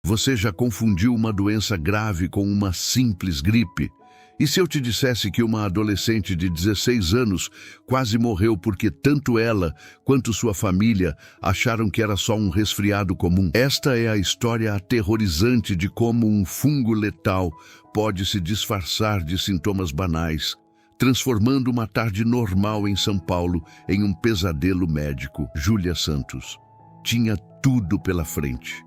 Você já confundiu uma doença grave com uma simples gripe? E se eu te dissesse que uma adolescente de 16 anos quase morreu porque tanto ela quanto sua família acharam que era só um resfriado comum? Esta é a história aterrorizante de como um fungo letal pode se disfarçar de sintomas banais, transformando uma tarde normal em São Paulo em um pesadelo médico. Júlia Santos tinha tudo pela frente.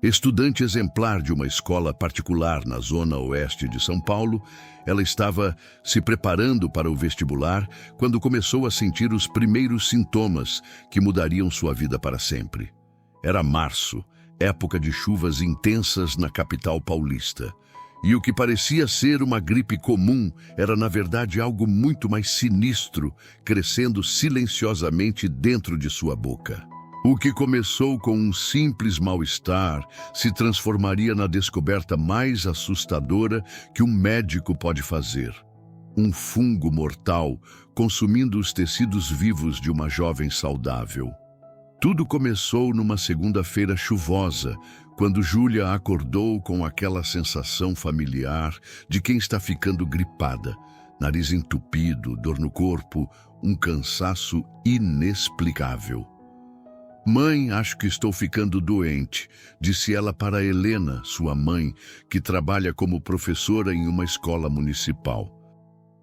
Estudante exemplar de uma escola particular na zona oeste de São Paulo, ela estava se preparando para o vestibular quando começou a sentir os primeiros sintomas que mudariam sua vida para sempre. Era março, época de chuvas intensas na capital paulista. E o que parecia ser uma gripe comum era, na verdade, algo muito mais sinistro, crescendo silenciosamente dentro de sua boca. O que começou com um simples mal-estar se transformaria na descoberta mais assustadora que um médico pode fazer. Um fungo mortal consumindo os tecidos vivos de uma jovem saudável. Tudo começou numa segunda-feira chuvosa, quando Júlia acordou com aquela sensação familiar de quem está ficando gripada. Nariz entupido, dor no corpo, um cansaço inexplicável. "Mãe, acho que estou ficando doente", disse ela para Helena, sua mãe, que trabalha como professora em uma escola municipal.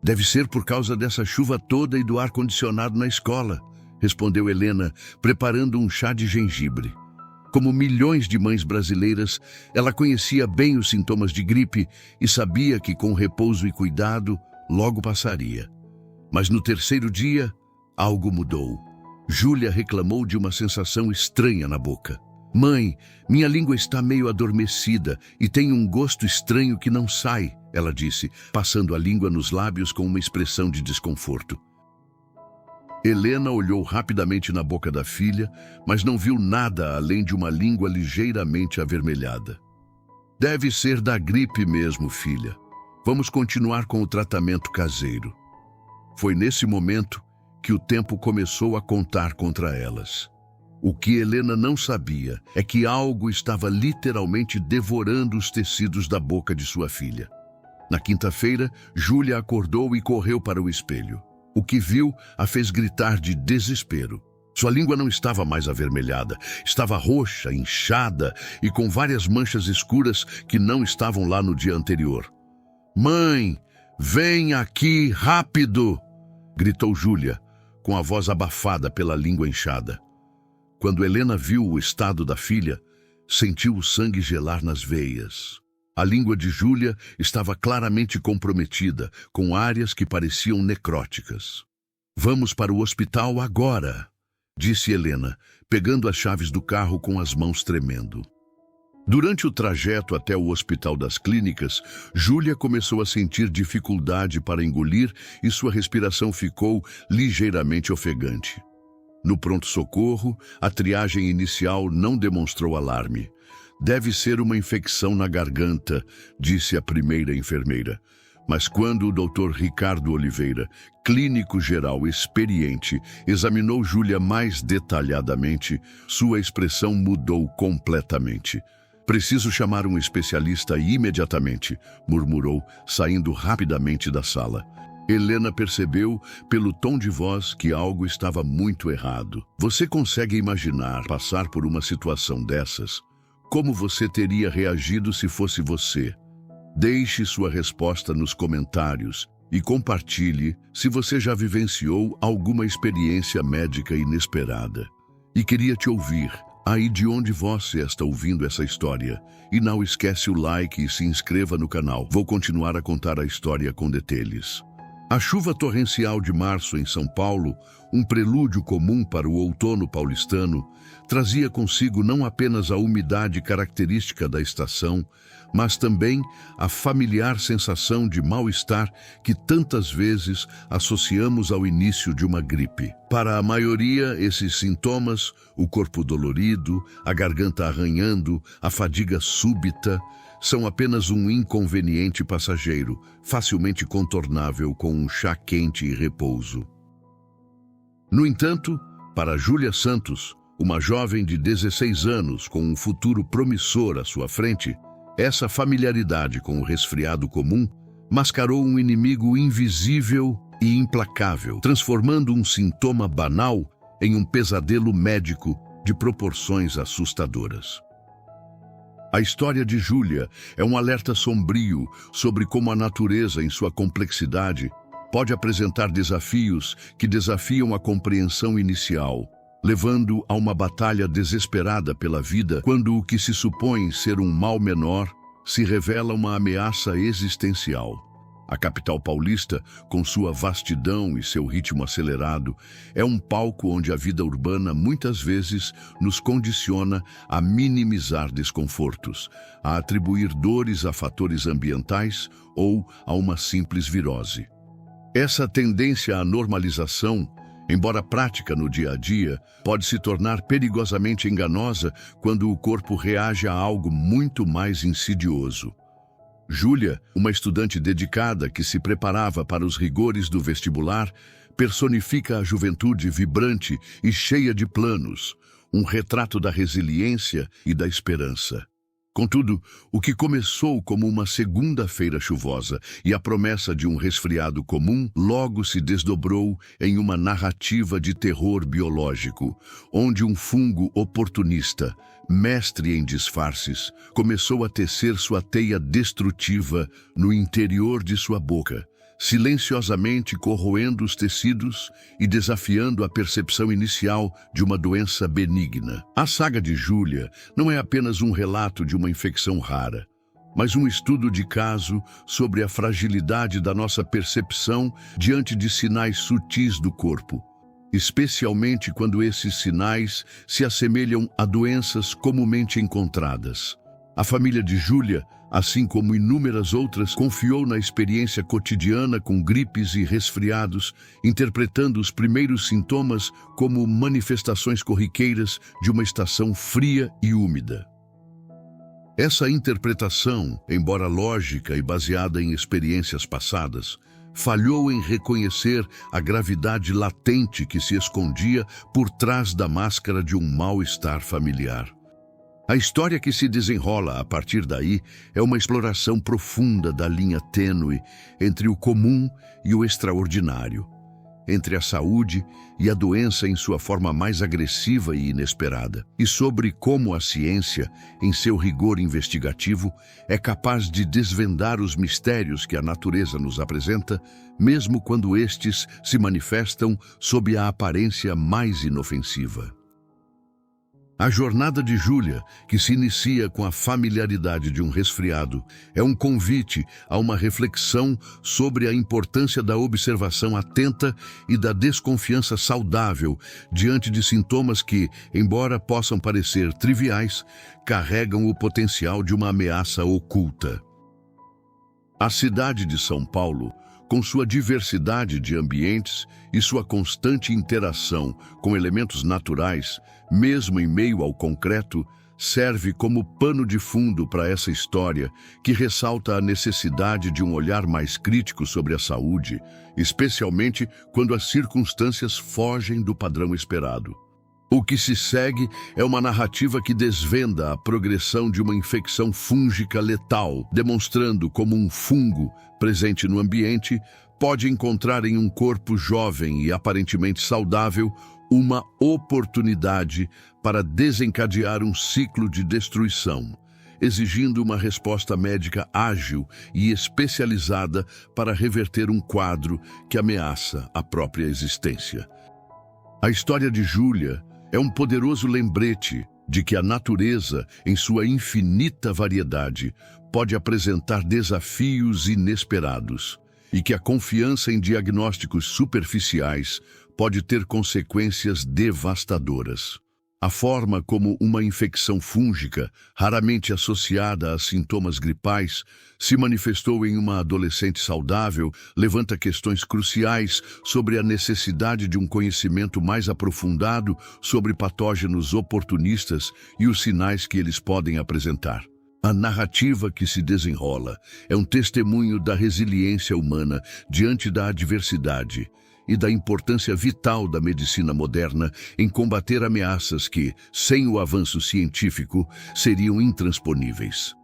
"Deve ser por causa dessa chuva toda e do ar-condicionado na escola", respondeu Helena, preparando um chá de gengibre. Como milhões de mães brasileiras, ela conhecia bem os sintomas de gripe e sabia que com repouso e cuidado, logo passaria. Mas no terceiro dia, algo mudou. Júlia reclamou de uma sensação estranha na boca. "Mãe, minha língua está meio adormecida e tem um gosto estranho que não sai", ela disse, passando a língua nos lábios com uma expressão de desconforto. Helena olhou rapidamente na boca da filha, mas não viu nada além de uma língua ligeiramente avermelhada. "Deve ser da gripe mesmo, filha. Vamos continuar com o tratamento caseiro." Foi nesse momento que o tempo começou a contar contra elas. O que Helena não sabia é que algo estava literalmente devorando os tecidos da boca de sua filha. Na quinta-feira, Júlia acordou e correu para o espelho. O que viu a fez gritar de desespero. Sua língua não estava mais avermelhada, estava roxa, inchada e com várias manchas escuras que não estavam lá no dia anterior. "Mãe, vem aqui rápido!", gritou Júlia, com a voz abafada pela língua inchada. Quando Helena viu o estado da filha, sentiu o sangue gelar nas veias. A língua de Júlia estava claramente comprometida, com áreas que pareciam necróticas. "Vamos para o hospital agora", disse Helena, pegando as chaves do carro com as mãos tremendo. Durante o trajeto até o Hospital das Clínicas, Júlia começou a sentir dificuldade para engolir e sua respiração ficou ligeiramente ofegante. No pronto-socorro, a triagem inicial não demonstrou alarme. "Deve ser uma infecção na garganta", disse a primeira enfermeira. Mas quando o Dr. Ricardo Oliveira, clínico geral experiente, examinou Júlia mais detalhadamente, sua expressão mudou completamente. "Preciso chamar um especialista imediatamente", murmurou, saindo rapidamente da sala. Helena percebeu, pelo tom de voz, que algo estava muito errado. "Você consegue imaginar passar por uma situação dessas? Como você teria reagido se fosse você? Deixe sua resposta nos comentários e compartilhe se você já vivenciou alguma experiência médica inesperada. E queria te ouvir, aí de onde você está ouvindo essa história. E não esquece o like e se inscreva no canal. Vou continuar a contar a história com detalhes. A chuva torrencial de março em São Paulo, um prelúdio comum para o outono paulistano, trazia consigo não apenas a umidade característica da estação, mas também a familiar sensação de mal-estar que tantas vezes associamos ao início de uma gripe. Para a maioria, esses sintomas, o corpo dolorido, a garganta arranhando, a fadiga súbita, são apenas um inconveniente passageiro, facilmente contornável com um chá quente e repouso. No entanto, para Júlia Santos, uma jovem de 16 anos com um futuro promissor à sua frente, essa familiaridade com o resfriado comum mascarou um inimigo invisível e implacável, transformando um sintoma banal em um pesadelo médico de proporções assustadoras. A história de Júlia é um alerta sombrio sobre como a natureza, em sua complexidade, pode apresentar desafios que desafiam a compreensão inicial, levando a uma batalha desesperada pela vida quando o que se supõe ser um mal menor se revela uma ameaça existencial. A capital paulista, com sua vastidão e seu ritmo acelerado, é um palco onde a vida urbana muitas vezes nos condiciona a minimizar desconfortos, a atribuir dores a fatores ambientais ou a uma simples virose. Essa tendência à normalização, embora prática no dia a dia, pode se tornar perigosamente enganosa quando o corpo reage a algo muito mais insidioso. Júlia, uma estudante dedicada que se preparava para os rigores do vestibular, personifica a juventude vibrante e cheia de planos, um retrato da resiliência e da esperança. Contudo, o que começou como uma segunda-feira chuvosa e a promessa de um resfriado comum logo se desdobrou em uma narrativa de terror biológico, onde um fungo oportunista, mestre em disfarces, começou a tecer sua teia destrutiva no interior de sua boca, silenciosamente corroendo os tecidos e desafiando a percepção inicial de uma doença benigna. A saga de Júlia não é apenas um relato de uma infecção rara, mas um estudo de caso sobre a fragilidade da nossa percepção diante de sinais sutis do corpo, especialmente quando esses sinais se assemelham a doenças comumente encontradas. A família de Júlia, assim como inúmeras outras, confiou na experiência cotidiana com gripes e resfriados, interpretando os primeiros sintomas como manifestações corriqueiras de uma estação fria e úmida. Essa interpretação, embora lógica e baseada em experiências passadas, falhou em reconhecer a gravidade latente que se escondia por trás da máscara de um mal-estar familiar. A história que se desenrola a partir daí é uma exploração profunda da linha tênue entre o comum e o extraordinário, entre a saúde e a doença em sua forma mais agressiva e inesperada, e sobre como a ciência, em seu rigor investigativo, é capaz de desvendar os mistérios que a natureza nos apresenta, mesmo quando estes se manifestam sob a aparência mais inofensiva. A jornada de Júlia, que se inicia com a familiaridade de um resfriado, é um convite a uma reflexão sobre a importância da observação atenta e da desconfiança saudável diante de sintomas que, embora possam parecer triviais, carregam o potencial de uma ameaça oculta. A cidade de São Paulo, com sua diversidade de ambientes e sua constante interação com elementos naturais, mesmo em meio ao concreto, serve como pano de fundo para essa história que ressalta a necessidade de um olhar mais crítico sobre a saúde, especialmente quando as circunstâncias fogem do padrão esperado. O que se segue é uma narrativa que desvenda a progressão de uma infecção fúngica letal, demonstrando como um fungo presente no ambiente pode encontrar em um corpo jovem e aparentemente saudável uma oportunidade para desencadear um ciclo de destruição, exigindo uma resposta médica ágil e especializada para reverter um quadro que ameaça a própria existência. A história de Júlia é um poderoso lembrete de que a natureza, em sua infinita variedade, pode apresentar desafios inesperados e que a confiança em diagnósticos superficiais pode ter consequências devastadoras. A forma como uma infecção fúngica, raramente associada a sintomas gripais, se manifestou em uma adolescente saudável levanta questões cruciais sobre a necessidade de um conhecimento mais aprofundado sobre patógenos oportunistas e os sinais que eles podem apresentar. A narrativa que se desenrola é um testemunho da resiliência humana diante da adversidade e da importância vital da medicina moderna em combater ameaças que, sem o avanço científico, seriam intransponíveis.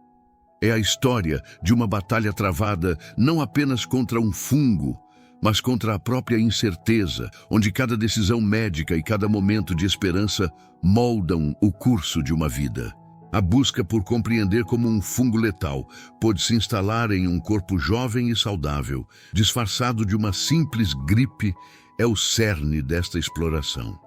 É a história de uma batalha travada não apenas contra um fungo, mas contra a própria incerteza, onde cada decisão médica e cada momento de esperança moldam o curso de uma vida. A busca por compreender como um fungo letal pôde se instalar em um corpo jovem e saudável, disfarçado de uma simples gripe, é o cerne desta exploração.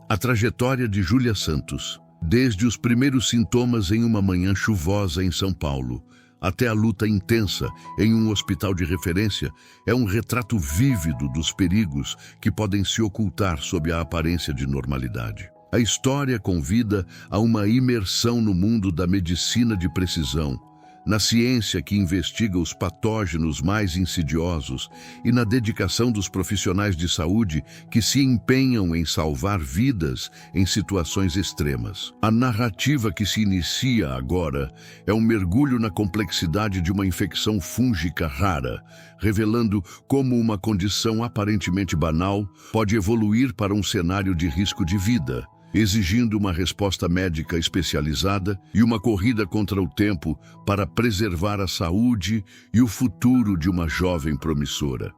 A trajetória de Júlia Santos, desde os primeiros sintomas em uma manhã chuvosa em São Paulo, até a luta intensa em um hospital de referência, é um retrato vívido dos perigos que podem se ocultar sob a aparência de normalidade. A história convida a uma imersão no mundo da medicina de precisão, na ciência que investiga os patógenos mais insidiosos e na dedicação dos profissionais de saúde que se empenham em salvar vidas em situações extremas. A narrativa que se inicia agora é um mergulho na complexidade de uma infecção fúngica rara, revelando como uma condição aparentemente banal pode evoluir para um cenário de risco de vida, exigindo uma resposta médica especializada e uma corrida contra o tempo para preservar a saúde e o futuro de uma jovem promissora.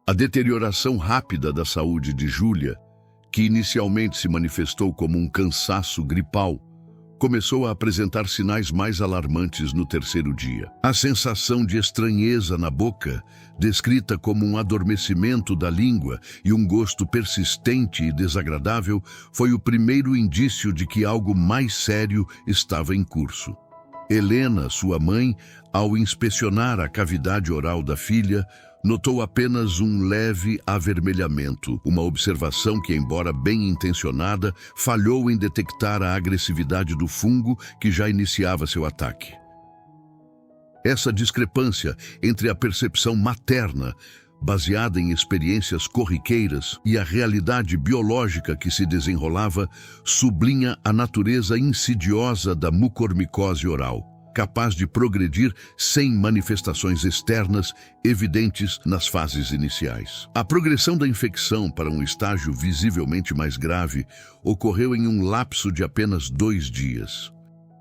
A deterioração rápida da saúde de Júlia, que inicialmente se manifestou como um cansaço gripal, começou a apresentar sinais mais alarmantes no terceiro dia. A sensação de estranheza na boca, descrita como um adormecimento da língua e um gosto persistente e desagradável, foi o primeiro indício de que algo mais sério estava em curso. Helena, sua mãe, ao inspecionar a cavidade oral da filha, notou apenas um leve avermelhamento, uma observação que, embora bem intencionada, falhou em detectar a agressividade do fungo que já iniciava seu ataque. Essa discrepância entre a percepção materna, baseada em experiências corriqueiras, e a realidade biológica que se desenrolava, sublinha a natureza insidiosa da mucormicose oral, capaz de progredir sem manifestações externas evidentes nas fases iniciais. A progressão da infecção para um estágio visivelmente mais grave ocorreu em um lapso de apenas 2 dias.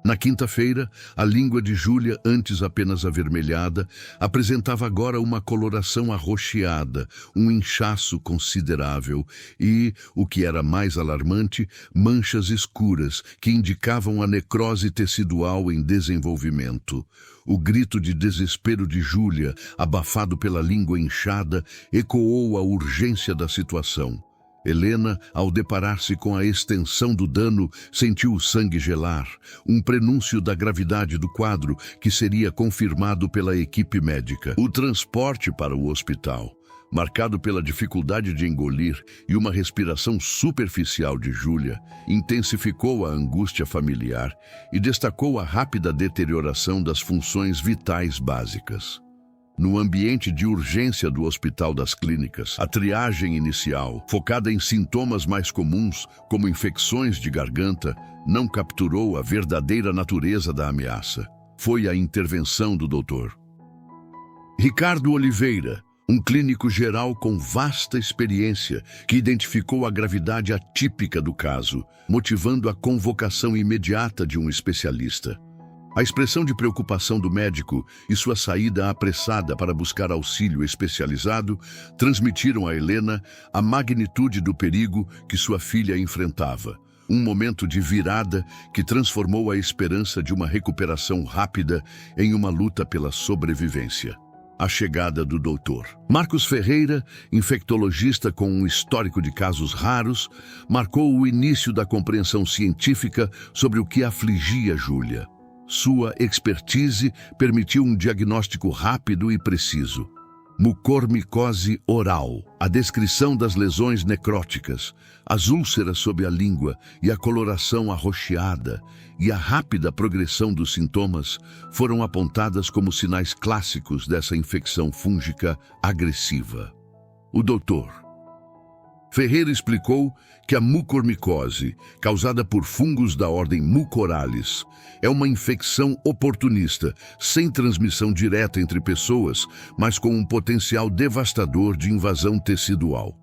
Na quinta-feira, a língua de Júlia, antes apenas avermelhada, apresentava agora uma coloração arroxeada, um inchaço considerável e, o que era mais alarmante, manchas escuras que indicavam a necrose tecidual em desenvolvimento. O grito de desespero de Júlia, abafado pela língua inchada, ecoou a urgência da situação. Helena, ao deparar-se com a extensão do dano, sentiu o sangue gelar, um prenúncio da gravidade do quadro que seria confirmado pela equipe médica. O transporte para o hospital, marcado pela dificuldade de engolir e uma respiração superficial de Júlia, intensificou a angústia familiar e destacou a rápida deterioração das funções vitais básicas. No ambiente de urgência do Hospital das Clínicas, a triagem inicial, focada em sintomas mais comuns, como infecções de garganta, não capturou a verdadeira natureza da ameaça. Foi a intervenção do Dr. Ricardo Oliveira, um clínico geral com vasta experiência, que identificou a gravidade atípica do caso, motivando a convocação imediata de um especialista. A expressão de preocupação do médico e sua saída apressada para buscar auxílio especializado transmitiram a Helena a magnitude do perigo que sua filha enfrentava. Um momento de virada que transformou a esperança de uma recuperação rápida em uma luta pela sobrevivência. A chegada do Dr. Marcos Ferreira, infectologista com um histórico de casos raros, marcou o início da compreensão científica sobre o que afligia Júlia. Sua expertise permitiu um diagnóstico rápido e preciso. Mucormicose oral, a descrição das lesões necróticas, as úlceras sob a língua e a coloração arroxeada e a rápida progressão dos sintomas foram apontadas como sinais clássicos dessa infecção fúngica agressiva. O Dr. Ferreira explicou que a mucormicose, causada por fungos da ordem Mucorales, é uma infecção oportunista, sem transmissão direta entre pessoas, mas com um potencial devastador de invasão tecidual.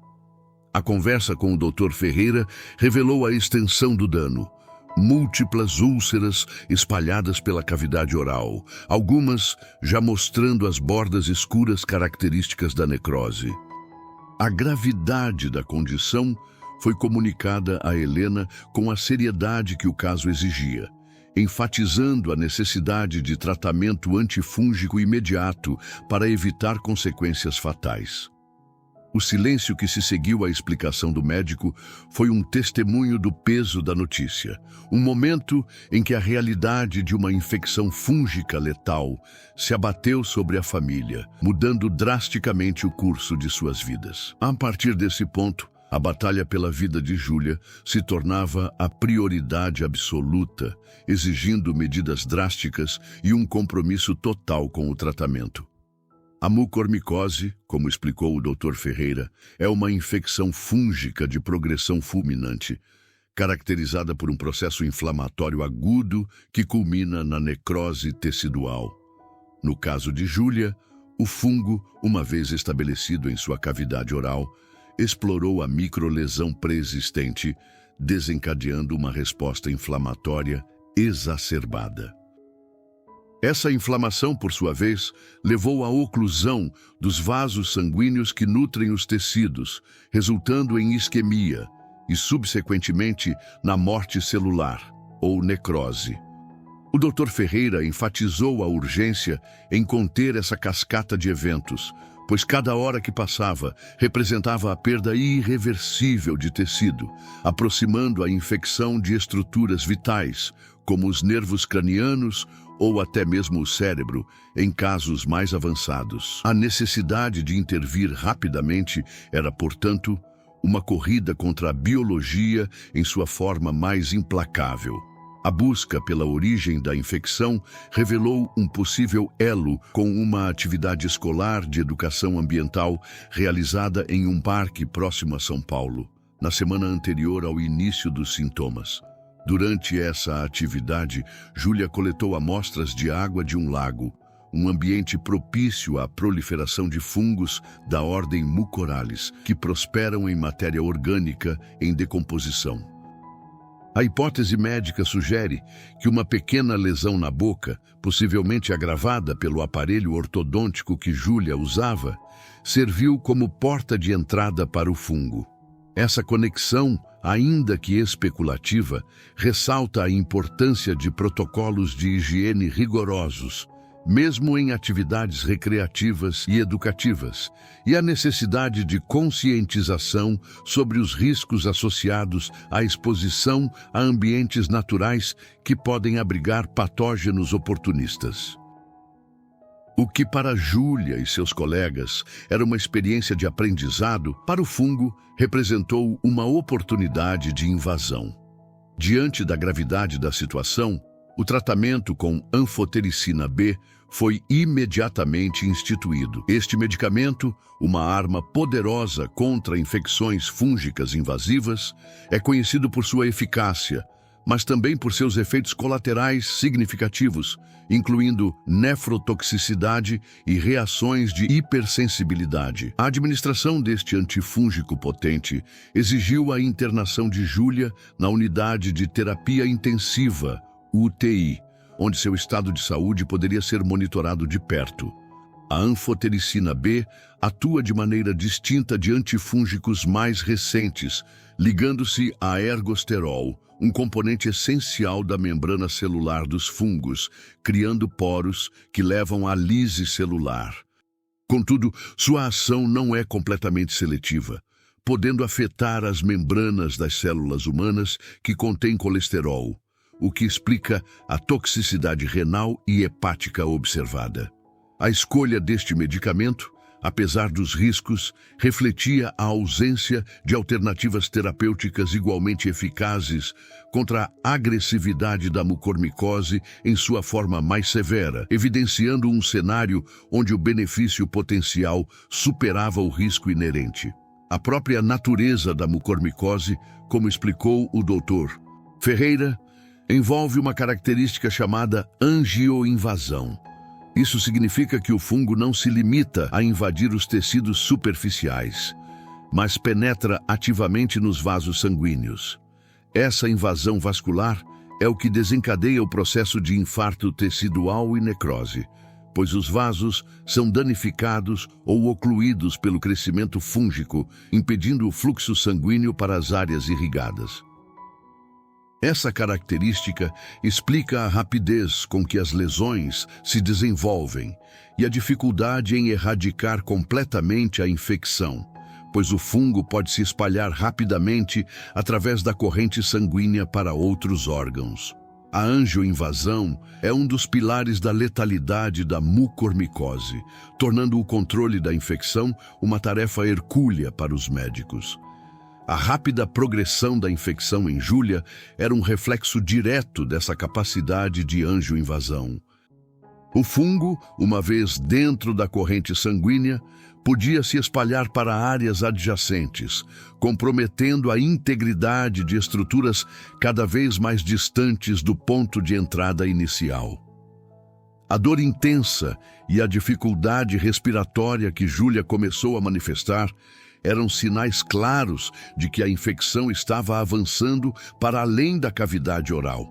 A conversa com o Dr. Ferreira revelou a extensão do dano. Múltiplas úlceras espalhadas pela cavidade oral, algumas já mostrando as bordas escuras características da necrose. A gravidade da condição foi comunicada a Helena com a seriedade que o caso exigia, enfatizando a necessidade de tratamento antifúngico imediato para evitar consequências fatais. O silêncio que se seguiu à explicação do médico foi um testemunho do peso da notícia, um momento em que a realidade de uma infecção fúngica letal se abateu sobre a família, mudando drasticamente o curso de suas vidas. A partir desse ponto, a batalha pela vida de Júlia se tornava a prioridade absoluta, exigindo medidas drásticas e um compromisso total com o tratamento. A mucormicose, como explicou o Dr. Ferreira, é uma infecção fúngica de progressão fulminante, caracterizada por um processo inflamatório agudo que culmina na necrose tecidual. No caso de Júlia, o fungo, uma vez estabelecido em sua cavidade oral, explorou a microlesão pré-existente, desencadeando uma resposta inflamatória exacerbada. Essa inflamação, por sua vez, levou à oclusão dos vasos sanguíneos que nutrem os tecidos, resultando em isquemia e, subsequentemente, na morte celular, ou necrose. O Dr. Ferreira enfatizou a urgência em conter essa cascata de eventos, pois cada hora que passava representava a perda irreversível de tecido, aproximando a infecção de estruturas vitais, como os nervos cranianos ou até mesmo o cérebro, em casos mais avançados. A necessidade de intervir rapidamente era, portanto, uma corrida contra a biologia em sua forma mais implacável. A busca pela origem da infecção revelou um possível elo com uma atividade escolar de educação ambiental realizada em um parque próximo a São Paulo, na semana anterior ao início dos sintomas. Durante essa atividade, Júlia coletou amostras de água de um lago, um ambiente propício à proliferação de fungos da ordem Mucorales, que prosperam em matéria orgânica em decomposição. A hipótese médica sugere que uma pequena lesão na boca, possivelmente agravada pelo aparelho ortodôntico que Júlia usava, serviu como porta de entrada para o fungo. Essa conexão, ainda que especulativa, ressalta a importância de protocolos de higiene rigorosos, mesmo em atividades recreativas e educativas, e a necessidade de conscientização sobre os riscos associados à exposição a ambientes naturais que podem abrigar patógenos oportunistas. O que para Júlia e seus colegas era uma experiência de aprendizado, para o fungo representou uma oportunidade de invasão. Diante da gravidade da situação, o tratamento com anfotericina B foi imediatamente instituído. Este medicamento, uma arma poderosa contra infecções fúngicas invasivas, é conhecido por sua eficácia, mas também por seus efeitos colaterais significativos, incluindo nefrotoxicidade e reações de hipersensibilidade. A administração deste antifúngico potente exigiu a internação de Júlia na unidade de terapia intensiva, UTI, onde seu estado de saúde poderia ser monitorado de perto. A anfotericina B atua de maneira distinta de antifúngicos mais recentes, ligando-se a ergosterol, um componente essencial da membrana celular dos fungos, criando poros que levam à lise celular. Contudo, sua ação não é completamente seletiva, podendo afetar as membranas das células humanas que contêm colesterol, o que explica a toxicidade renal e hepática observada. A escolha deste medicamento, apesar dos riscos, refletia a ausência de alternativas terapêuticas igualmente eficazes contra a agressividade da mucormicose em sua forma mais severa, evidenciando um cenário onde o benefício potencial superava o risco inerente. a própria natureza da mucormicose, como explicou o Dr. Ferreira, envolve uma característica chamada angioinvasão. Isso significa que o fungo não se limita a invadir os tecidos superficiais, mas penetra ativamente nos vasos sanguíneos. Essa invasão vascular é o que desencadeia o processo de infarto tecidual e necrose, pois os vasos são danificados ou ocluídos pelo crescimento fúngico, impedindo o fluxo sanguíneo para as áreas irrigadas. Essa característica explica a rapidez com que as lesões se desenvolvem e a dificuldade em erradicar completamente a infecção, pois o fungo pode se espalhar rapidamente através da corrente sanguínea para outros órgãos. A angioinvasão é um dos pilares da letalidade da mucormicose, tornando o controle da infecção uma tarefa hercúlea para os médicos. A rápida progressão da infecção em Júlia era um reflexo direto dessa capacidade de angioinvasão. O fungo, uma vez dentro da corrente sanguínea, podia se espalhar para áreas adjacentes, comprometendo a integridade de estruturas cada vez mais distantes do ponto de entrada inicial. A dor intensa e a dificuldade respiratória que Júlia começou a manifestar eram sinais claros de que a infecção estava avançando para além da cavidade oral,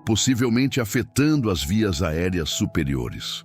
possivelmente afetando as vias aéreas superiores.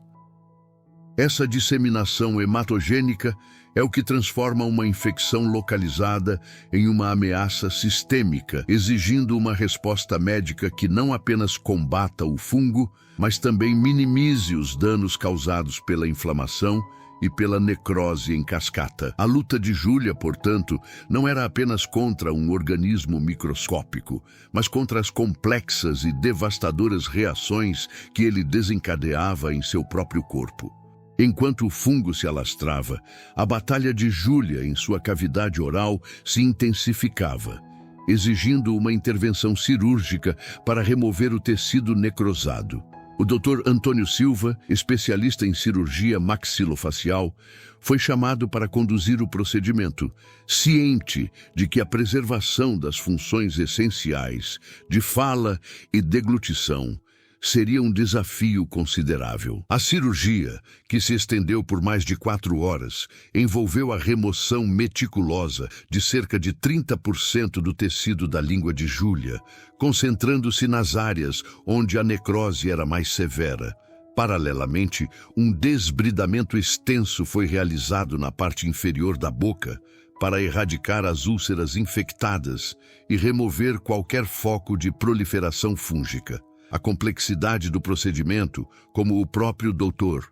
Essa disseminação hematogênica é o que transforma uma infecção localizada em uma ameaça sistêmica, exigindo uma resposta médica que não apenas combata o fungo, mas também minimize os danos causados pela inflamação e pela necrose em cascata. A luta de Júlia, portanto, não era apenas contra um organismo microscópico, mas contra as complexas e devastadoras reações que ele desencadeava em seu próprio corpo. Enquanto o fungo se alastrava, a batalha de Júlia em sua cavidade oral se intensificava, exigindo uma intervenção cirúrgica para remover o tecido necrosado. O Dr. Antônio Silva, especialista em cirurgia maxilofacial, foi chamado para conduzir o procedimento, ciente de que a preservação das funções essenciais de fala e deglutição seria um desafio considerável. A cirurgia, que se estendeu por mais de 4 horas, envolveu a remoção meticulosa de cerca de 30% do tecido da língua de Júlia, concentrando-se nas áreas onde a necrose era mais severa. Paralelamente, um desbridamento extenso foi realizado na parte inferior da boca para erradicar as úlceras infectadas e remover qualquer foco de proliferação fúngica. A complexidade do procedimento, como o próprio Dr.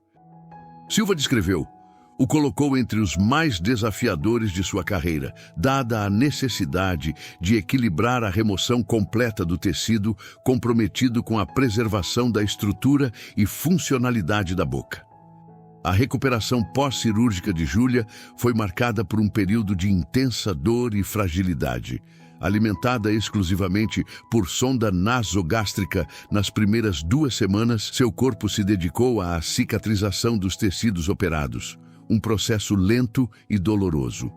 Silva descreveu, o colocou entre os mais desafiadores de sua carreira, dada a necessidade de equilibrar a remoção completa do tecido comprometido com a preservação da estrutura e funcionalidade da boca. A recuperação pós-cirúrgica de Júlia foi marcada por um período de intensa dor e fragilidade. Alimentada exclusivamente por sonda nasogástrica nas primeiras 2 semanas, seu corpo se dedicou à cicatrização dos tecidos operados, um processo lento e doloroso.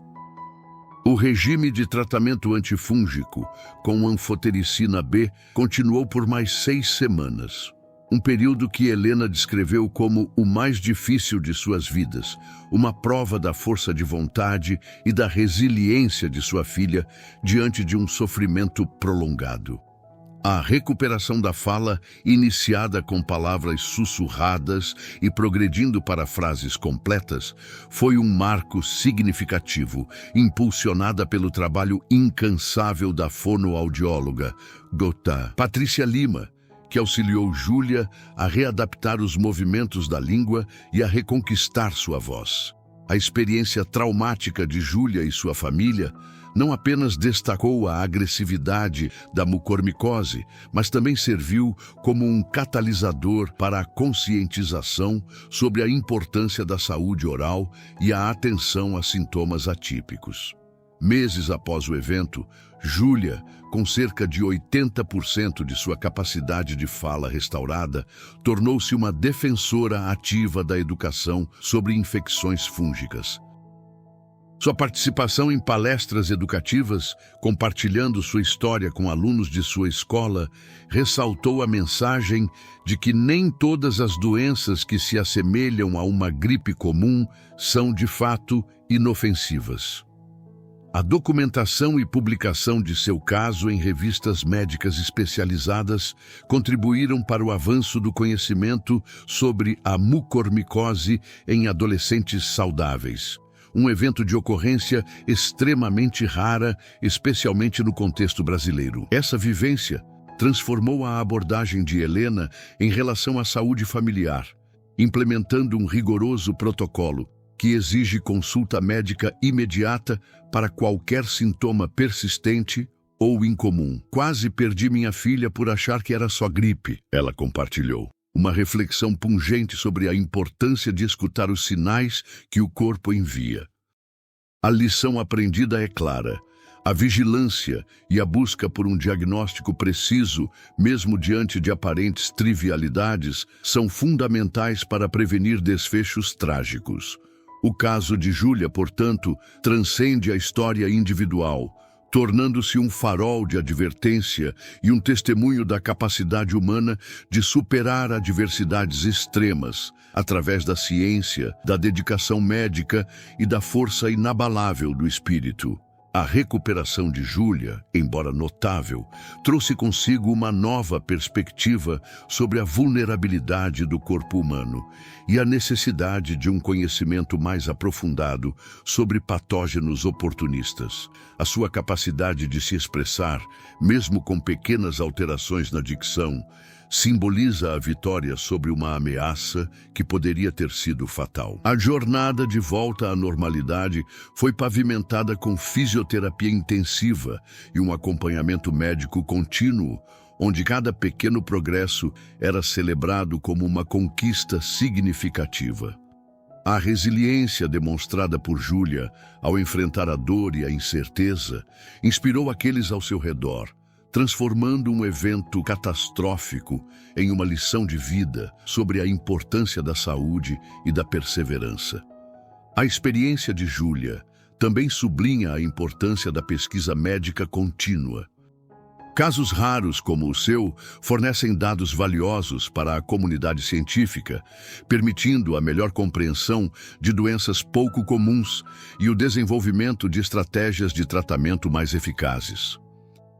O regime de tratamento antifúngico com anfotericina B continuou por mais 6 semanas. Um período que Helena descreveu como o mais difícil de suas vidas, uma prova da força de vontade e da resiliência de sua filha diante de um sofrimento prolongado. A recuperação da fala, iniciada com palavras sussurradas e progredindo para frases completas, foi um marco significativo, impulsionada pelo trabalho incansável da fonoaudióloga Dr. Patrícia Lima, que auxiliou Júlia a readaptar os movimentos da língua e a reconquistar sua voz. A experiência traumática de Júlia e sua família não apenas destacou a agressividade da mucormicose, mas também serviu como um catalisador para a conscientização sobre a importância da saúde oral e a atenção a sintomas atípicos. Meses após o evento, Júlia, com cerca de 80% de sua capacidade de fala restaurada, tornou-se uma defensora ativa da educação sobre infecções fúngicas. Sua participação em palestras educativas, compartilhando sua história com alunos de sua escola, ressaltou a mensagem de que nem todas as doenças que se assemelham a uma gripe comum são, de fato, inofensivas. A documentação e publicação de seu caso em revistas médicas especializadas contribuíram para o avanço do conhecimento sobre a mucormicose em adolescentes saudáveis. Um evento de ocorrência extremamente rara, especialmente no contexto brasileiro. Essa vivência transformou a abordagem de Helena em relação à saúde familiar, implementando um rigoroso protocolo que exige consulta médica imediata para qualquer sintoma persistente ou incomum. Quase perdi minha filha por achar que era só gripe, ela compartilhou. Uma reflexão pungente sobre a importância de escutar os sinais que o corpo envia. A lição aprendida é clara. A vigilância e a busca por um diagnóstico preciso, mesmo diante de aparentes trivialidades, são fundamentais para prevenir desfechos trágicos. O caso de Júlia, portanto, transcende a história individual, tornando-se um farol de advertência e um testemunho da capacidade humana de superar adversidades extremas, através da ciência, da dedicação médica e da força inabalável do espírito. A recuperação de Júlia, embora notável, trouxe consigo uma nova perspectiva sobre a vulnerabilidade do corpo humano e a necessidade de um conhecimento mais aprofundado sobre patógenos oportunistas. A sua capacidade de se expressar, mesmo com pequenas alterações na dicção, simboliza a vitória sobre uma ameaça que poderia ter sido fatal. A jornada de volta à normalidade foi pavimentada com fisioterapia intensiva e um acompanhamento médico contínuo, onde cada pequeno progresso era celebrado como uma conquista significativa. A resiliência demonstrada por Júlia ao enfrentar a dor e a incerteza inspirou aqueles ao seu redor, transformando um evento catastrófico em uma lição de vida sobre a importância da saúde e da perseverança. A experiência de Júlia também sublinha a importância da pesquisa médica contínua. Casos raros como o seu fornecem dados valiosos para a comunidade científica, permitindo a melhor compreensão de doenças pouco comuns e o desenvolvimento de estratégias de tratamento mais eficazes.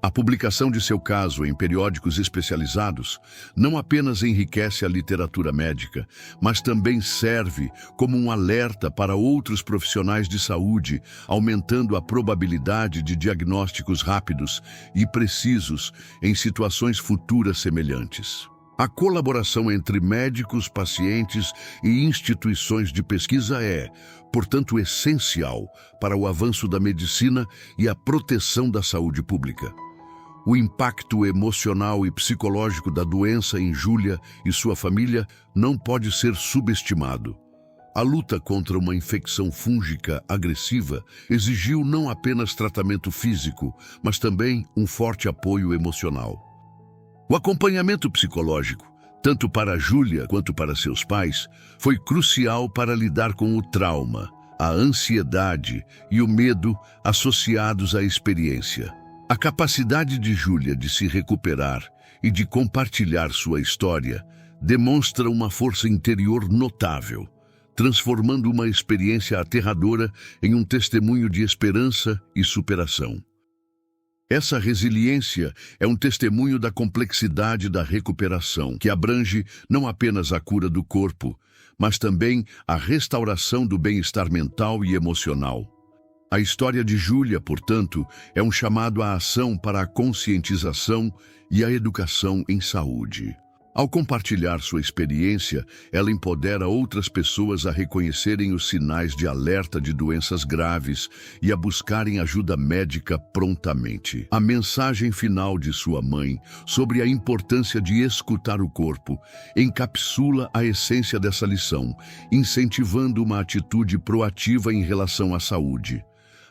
A publicação de seu caso em periódicos especializados não apenas enriquece a literatura médica, mas também serve como um alerta para outros profissionais de saúde, aumentando a probabilidade de diagnósticos rápidos e precisos em situações futuras semelhantes. A colaboração entre médicos, pacientes e instituições de pesquisa é, portanto, essencial para o avanço da medicina e a proteção da saúde pública. O impacto emocional e psicológico da doença em Júlia e sua família não pode ser subestimado. A luta contra uma infecção fúngica agressiva exigiu não apenas tratamento físico, mas também um forte apoio emocional. O acompanhamento psicológico, tanto para Júlia quanto para seus pais, foi crucial para lidar com o trauma, a ansiedade e o medo associados à experiência. A capacidade de Júlia de se recuperar e de compartilhar sua história demonstra uma força interior notável, transformando uma experiência aterradora em um testemunho de esperança e superação. Essa resiliência é um testemunho da complexidade da recuperação, que abrange não apenas a cura do corpo, mas também a restauração do bem-estar mental e emocional. A história de Júlia, portanto, é um chamado à ação para a conscientização e a educação em saúde. Ao compartilhar sua experiência, ela empodera outras pessoas a reconhecerem os sinais de alerta de doenças graves e a buscarem ajuda médica prontamente. A mensagem final de sua mãe sobre a importância de escutar o corpo encapsula a essência dessa lição, incentivando uma atitude proativa em relação à saúde.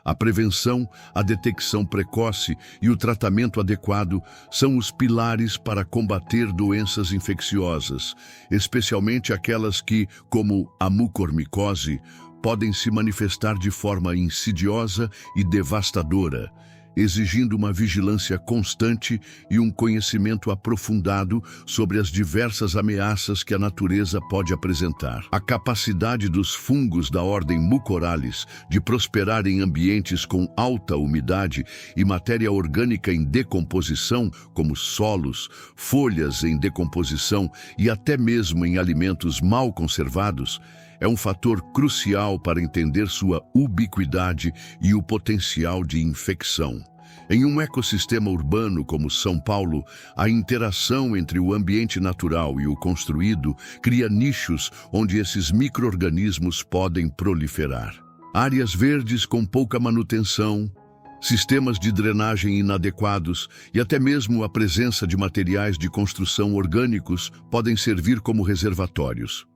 A prevenção, a detecção precoce e o tratamento adequado são os pilares para combater doenças infecciosas, especialmente aquelas que, como a mucormicose, podem se manifestar de forma insidiosa e devastadora, exigindo uma vigilância constante e um conhecimento aprofundado sobre as diversas ameaças que a natureza pode apresentar. A capacidade dos fungos da ordem Mucorales de prosperar em ambientes com alta umidade e matéria orgânica em decomposição, como solos, folhas em decomposição e até mesmo em alimentos mal conservados, é um fator crucial para entender sua ubiquidade e o potencial de infecção. Em um ecossistema urbano como São Paulo, a interação entre o ambiente natural e o construído cria nichos onde esses micro-organismos podem proliferar. Áreas verdes com pouca manutenção, sistemas de drenagem inadequados e até mesmo a presença de materiais de construção orgânicos podem servir como reservatórios.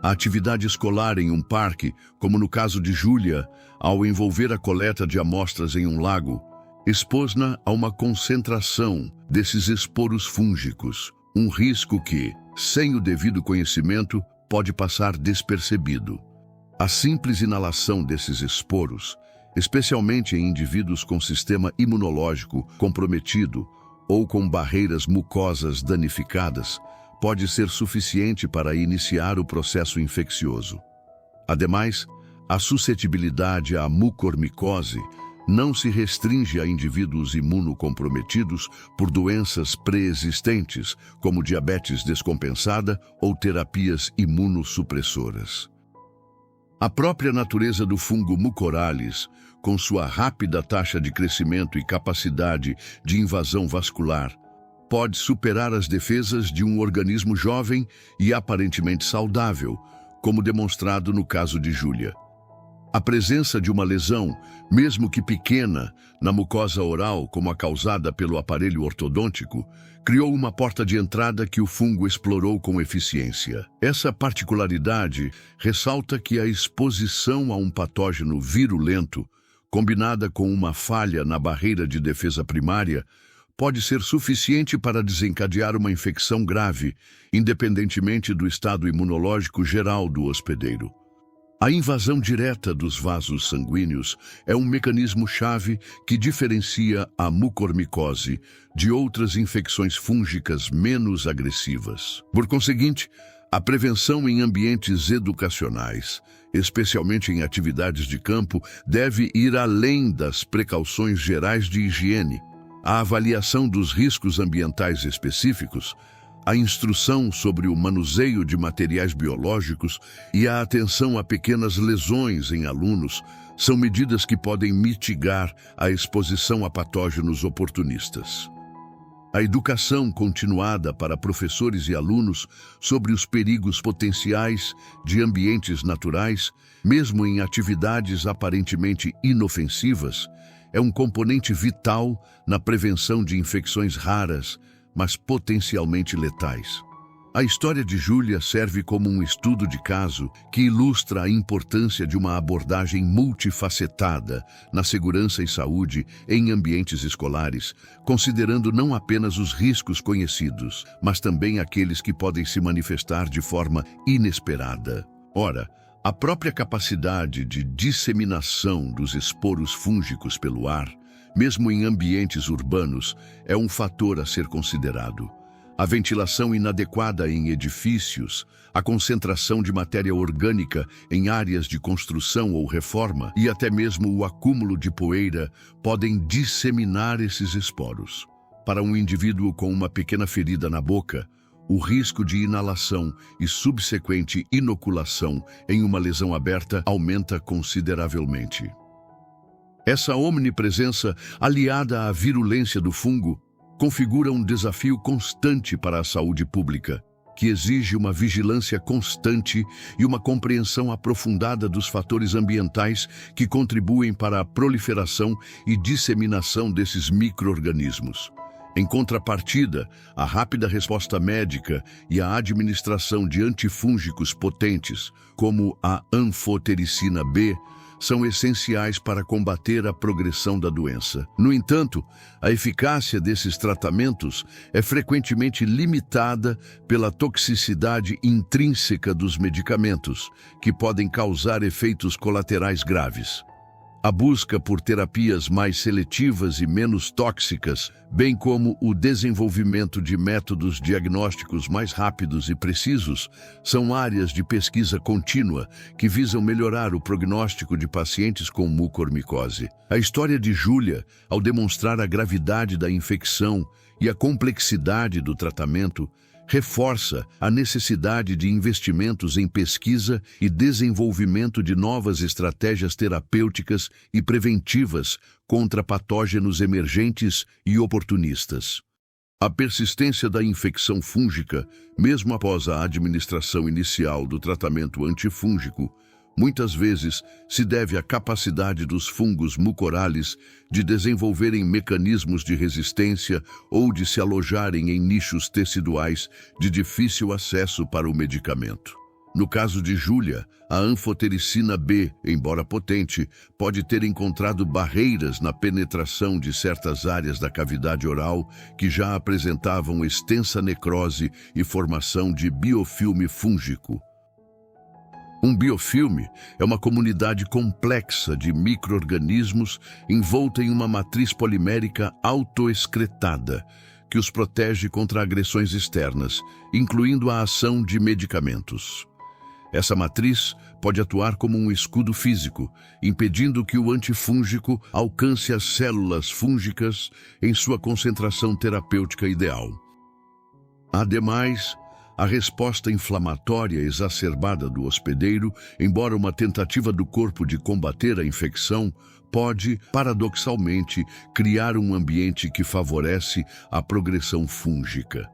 A atividade escolar em um parque, como no caso de Júlia, ao envolver a coleta de amostras em um lago, expôs-na a uma concentração desses esporos fúngicos, um risco que, sem o devido conhecimento, pode passar despercebido. A simples inalação desses esporos, especialmente em indivíduos com sistema imunológico comprometido ou com barreiras mucosas danificadas, pode ser suficiente para iniciar o processo infeccioso. Ademais, a suscetibilidade à mucormicose não se restringe a indivíduos imunocomprometidos por doenças pré-existentes, como diabetes descompensada ou terapias imunossupressoras. A própria natureza do fungo Mucorales, com sua rápida taxa de crescimento e capacidade de invasão vascular, pode superar as defesas de um organismo jovem e aparentemente saudável, como demonstrado no caso de Júlia. A presença de uma lesão, mesmo que pequena, na mucosa oral, como a causada pelo aparelho ortodôntico, criou uma porta de entrada que o fungo explorou com eficiência. Essa particularidade ressalta que a exposição a um patógeno virulento, combinada com uma falha na barreira de defesa primária, pode ser suficiente para desencadear uma infecção grave, independentemente do estado imunológico geral do hospedeiro. A invasão direta dos vasos sanguíneos é um mecanismo-chave que diferencia a mucormicose de outras infecções fúngicas menos agressivas. Por conseguinte, a prevenção em ambientes educacionais, especialmente em atividades de campo, deve ir além das precauções gerais de higiene. A avaliação dos riscos ambientais específicos, a instrução sobre o manuseio de materiais biológicos e a atenção a pequenas lesões em alunos são medidas que podem mitigar a exposição a patógenos oportunistas. A educação continuada para professores e alunos sobre os perigos potenciais de ambientes naturais, mesmo em atividades aparentemente inofensivas, é um componente vital na prevenção de infecções raras, mas potencialmente letais. A história de Júlia serve como um estudo de caso que ilustra a importância de uma abordagem multifacetada na segurança e saúde em ambientes escolares, considerando não apenas os riscos conhecidos, mas também aqueles que podem se manifestar de forma inesperada. Ora, a própria capacidade de disseminação dos esporos fúngicos pelo ar, mesmo em ambientes urbanos, é um fator a ser considerado. A ventilação inadequada em edifícios, a concentração de matéria orgânica em áreas de construção ou reforma e até mesmo o acúmulo de poeira podem disseminar esses esporos. Para um indivíduo com uma pequena ferida na boca, o risco de inalação e subsequente inoculação em uma lesão aberta aumenta consideravelmente. Essa omnipresença, aliada à virulência do fungo, configura um desafio constante para a saúde pública, que exige uma vigilância constante e uma compreensão aprofundada dos fatores ambientais que contribuem para a proliferação e disseminação desses micro-organismos. Em contrapartida, a rápida resposta médica e a administração de antifúngicos potentes, como a anfotericina B, são essenciais para combater a progressão da doença. No entanto, a eficácia desses tratamentos é frequentemente limitada pela toxicidade intrínseca dos medicamentos, que podem causar efeitos colaterais graves. A busca por terapias mais seletivas e menos tóxicas, bem como o desenvolvimento de métodos diagnósticos mais rápidos e precisos, são áreas de pesquisa contínua que visam melhorar o prognóstico de pacientes com mucormicose. A história de Júlia, ao demonstrar a gravidade da infecção e a complexidade do tratamento, reforça a necessidade de investimentos em pesquisa e desenvolvimento de novas estratégias terapêuticas e preventivas contra patógenos emergentes e oportunistas. A persistência da infecção fúngica, mesmo após a administração inicial do tratamento antifúngico, muitas vezes se deve à capacidade dos fungos mucorales de desenvolverem mecanismos de resistência ou de se alojarem em nichos teciduais de difícil acesso para o medicamento. No caso de Júlia, a anfotericina B, embora potente, pode ter encontrado barreiras na penetração de certas áreas da cavidade oral que já apresentavam extensa necrose e formação de biofilme fúngico. Um biofilme é uma comunidade complexa de micro-organismos envolta em uma matriz polimérica autoexcretada, que os protege contra agressões externas, incluindo a ação de medicamentos. Essa matriz pode atuar como um escudo físico, impedindo que o antifúngico alcance as células fúngicas em sua concentração terapêutica ideal. Ademais, a resposta inflamatória exacerbada do hospedeiro, embora uma tentativa do corpo de combater a infecção, pode, paradoxalmente, criar um ambiente que favorece a progressão fúngica.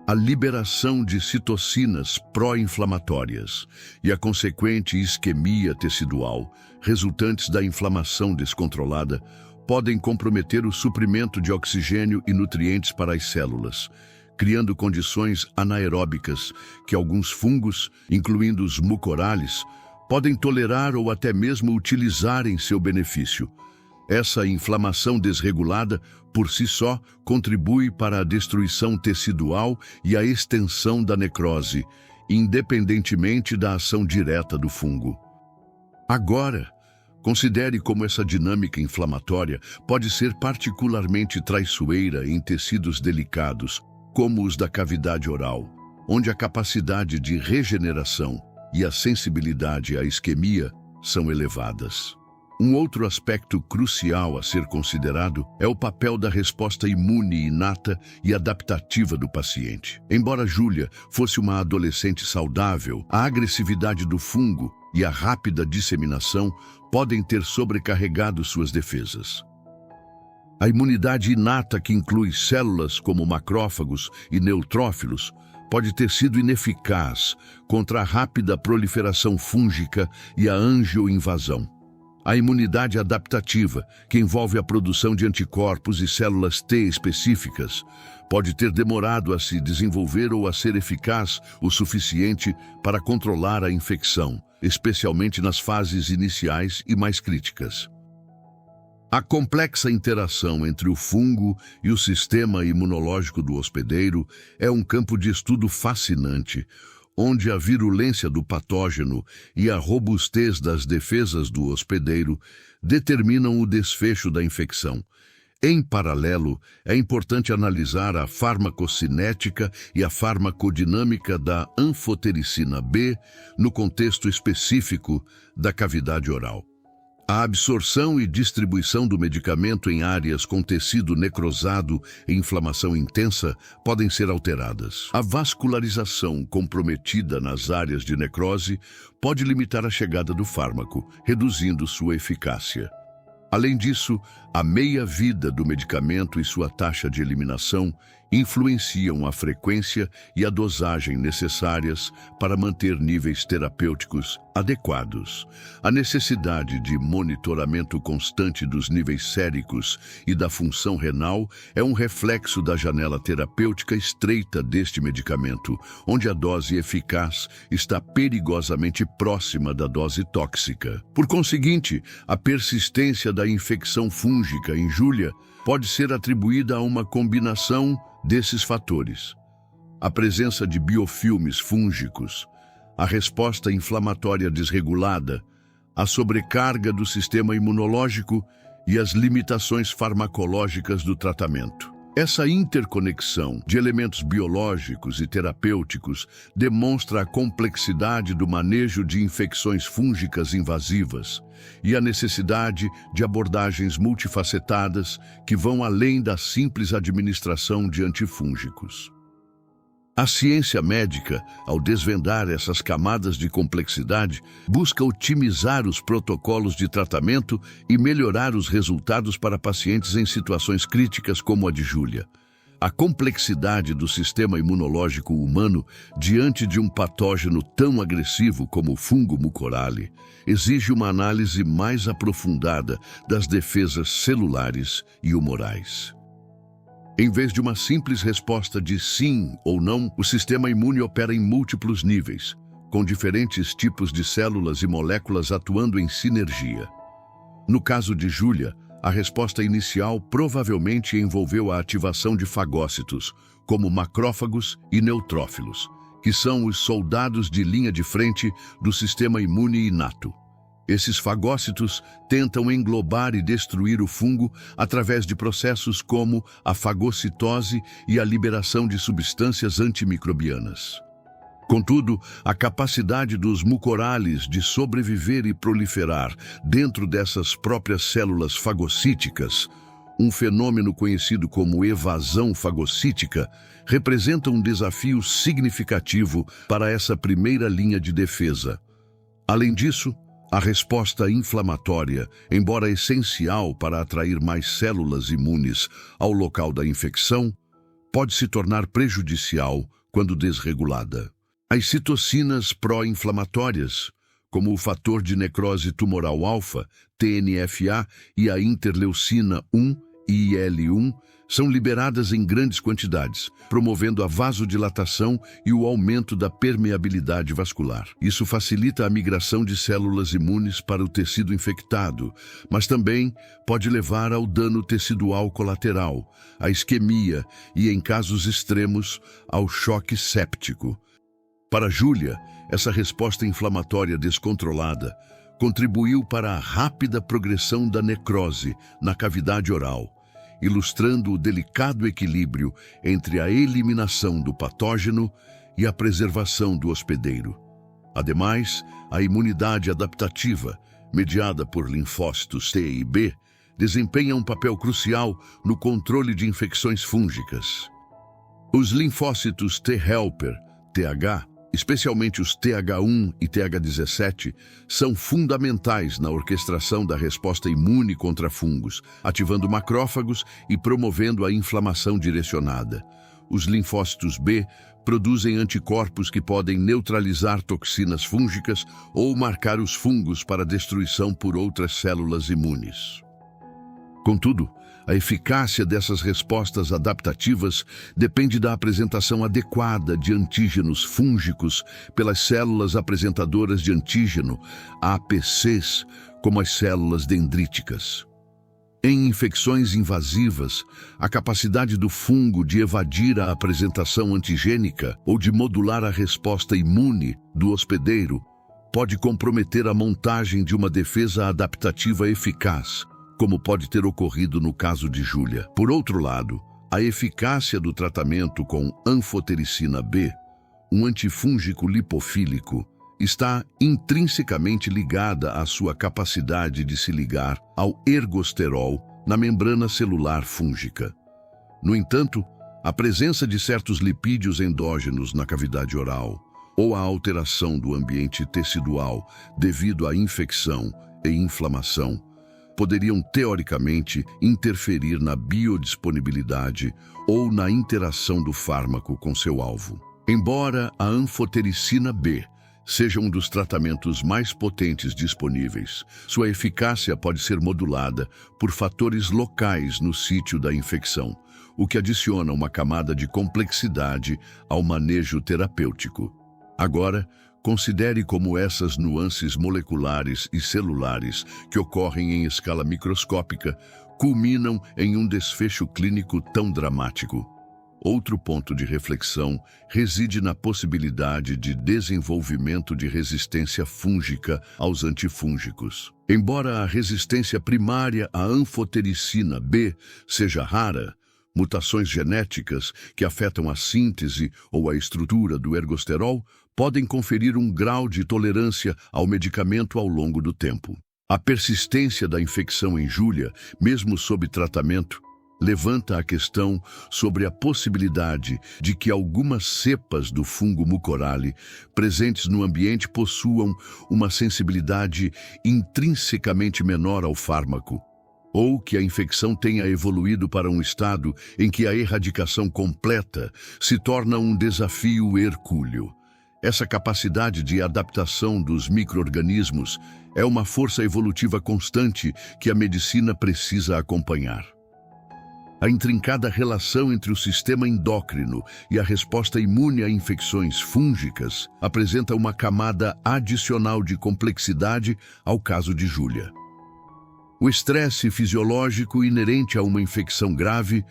A liberação de citocinas pró-inflamatórias e a consequente isquemia tecidual, resultantes da inflamação descontrolada, podem comprometer o suprimento de oxigênio e nutrientes para as células, criando condições anaeróbicas que alguns fungos, incluindo os mucorales, podem tolerar ou até mesmo utilizar em seu benefício. Essa inflamação desregulada, por si só, contribui para a destruição tecidual e a extensão da necrose, independentemente da ação direta do fungo. Agora, considere como essa dinâmica inflamatória pode ser particularmente traiçoeira em tecidos delicados, como os da cavidade oral, onde a capacidade de regeneração e a sensibilidade à isquemia são elevadas. Um outro aspecto crucial a ser considerado é o papel da resposta imune inata e adaptativa do paciente. Embora Júlia fosse uma adolescente saudável, a agressividade do fungo e a rápida disseminação podem ter sobrecarregado suas defesas. A imunidade inata, que inclui células como macrófagos e neutrófilos, pode ter sido ineficaz contra a rápida proliferação fúngica e a angioinvasão. A imunidade adaptativa, que envolve a produção de anticorpos e células T específicas, pode ter demorado a se desenvolver ou a ser eficaz o suficiente para controlar a infecção, especialmente nas fases iniciais e mais críticas. A complexa interação entre o fungo e o sistema imunológico do hospedeiro é um campo de estudo fascinante, onde a virulência do patógeno e a robustez das defesas do hospedeiro determinam o desfecho da infecção. Em paralelo, é importante analisar a farmacocinética e a farmacodinâmica da anfotericina B no contexto específico da cavidade oral. A absorção e distribuição do medicamento em áreas com tecido necrosado e inflamação intensa podem ser alteradas. A vascularização comprometida nas áreas de necrose pode limitar a chegada do fármaco, reduzindo sua eficácia. Além disso, a meia-vida do medicamento e sua taxa de eliminação influenciam a frequência e a dosagem necessárias para manter níveis terapêuticos adequados. A necessidade de monitoramento constante dos níveis séricos e da função renal é um reflexo da janela terapêutica estreita deste medicamento, onde a dose eficaz está perigosamente próxima da dose tóxica. Por conseguinte, a persistência da infecção fúngica em Júlia pode ser atribuída a uma combinação desses fatores: a presença de biofilmes fúngicos, a resposta inflamatória desregulada, a sobrecarga do sistema imunológico e as limitações farmacológicas do tratamento. Essa interconexão de elementos biológicos e terapêuticos demonstra a complexidade do manejo de infecções fúngicas invasivas e a necessidade de abordagens multifacetadas que vão além da simples administração de antifúngicos. A ciência médica, ao desvendar essas camadas de complexidade, busca otimizar os protocolos de tratamento e melhorar os resultados para pacientes em situações críticas como a de Júlia. A complexidade do sistema imunológico humano diante de um patógeno tão agressivo como o fungo mucorale exige uma análise mais aprofundada das defesas celulares e humorais. Em vez de uma simples resposta de sim ou não, o sistema imune opera em múltiplos níveis, com diferentes tipos de células e moléculas atuando em sinergia. No caso de Júlia, a resposta inicial provavelmente envolveu a ativação de fagócitos, como macrófagos e neutrófilos, que são os soldados de linha de frente do sistema imune inato. Esses fagócitos tentam englobar e destruir o fungo através de processos como a fagocitose e a liberação de substâncias antimicrobianas. Contudo, a capacidade dos mucorales de sobreviver e proliferar dentro dessas próprias células fagocíticas, um fenômeno conhecido como evasão fagocítica, representa um desafio significativo para essa primeira linha de defesa. Além disso, a resposta inflamatória, embora essencial para atrair mais células imunes ao local da infecção, pode se tornar prejudicial quando desregulada. As citocinas pró-inflamatórias, como o fator de necrose tumoral alfa, TNF-A, e a interleucina 1 e IL-1, são liberadas em grandes quantidades, promovendo a vasodilatação e o aumento da permeabilidade vascular. Isso facilita a migração de células imunes para o tecido infectado, mas também pode levar ao dano tecidual colateral, à isquemia e, em casos extremos, ao choque séptico. Para Júlia, essa resposta inflamatória descontrolada contribuiu para a rápida progressão da necrose na cavidade oral, ilustrando o delicado equilíbrio entre a eliminação do patógeno e a preservação do hospedeiro. Ademais, a imunidade adaptativa, mediada por linfócitos T e B, desempenha um papel crucial no controle de infecções fúngicas. Os linfócitos T-helper, TH, especialmente os TH1 e TH17, são fundamentais na orquestração da resposta imune contra fungos, ativando macrófagos e promovendo a inflamação direcionada. Os linfócitos B produzem anticorpos que podem neutralizar toxinas fúngicas ou marcar os fungos para destruição por outras células imunes. Contudo, a eficácia dessas respostas adaptativas depende da apresentação adequada de antígenos fúngicos pelas células apresentadoras de antígeno, APCs, como as células dendríticas. Em infecções invasivas, a capacidade do fungo de evadir a apresentação antigênica ou de modular a resposta imune do hospedeiro pode comprometer a montagem de uma defesa adaptativa eficaz, como pode ter ocorrido no caso de Júlia. Por outro lado, a eficácia do tratamento com anfotericina B, um antifúngico lipofílico, está intrinsecamente ligada à sua capacidade de se ligar ao ergosterol na membrana celular fúngica. No entanto, a presença de certos lipídios endógenos na cavidade oral ou a alteração do ambiente tecidual devido à infecção e inflamação poderiam teoricamente interferir na biodisponibilidade ou na interação do fármaco com seu alvo. Embora a anfotericina B seja um dos tratamentos mais potentes disponíveis, sua eficácia pode ser modulada por fatores locais no sítio da infecção, o que adiciona uma camada de complexidade ao manejo terapêutico. Agora, considere como essas nuances moleculares e celulares que ocorrem em escala microscópica culminam em um desfecho clínico tão dramático. Outro ponto de reflexão reside na possibilidade de desenvolvimento de resistência fúngica aos antifúngicos. Embora a resistência primária à anfotericina B seja rara, mutações genéticas que afetam a síntese ou a estrutura do ergosterol podem conferir um grau de tolerância ao medicamento ao longo do tempo. A persistência da infecção em Júlia, mesmo sob tratamento, levanta a questão sobre a possibilidade de que algumas cepas do fungo Mucorale presentes no ambiente possuam uma sensibilidade intrinsecamente menor ao fármaco, ou que a infecção tenha evoluído para um estado em que a erradicação completa se torna um desafio hercúleo. Essa capacidade de adaptação dos micro-organismos é uma força evolutiva constante que a medicina precisa acompanhar. A intrincada relação entre o sistema endócrino e a resposta imune a infecções fúngicas apresenta uma camada adicional de complexidade ao caso de Júlia. O estresse fisiológico inerente a uma infecção grave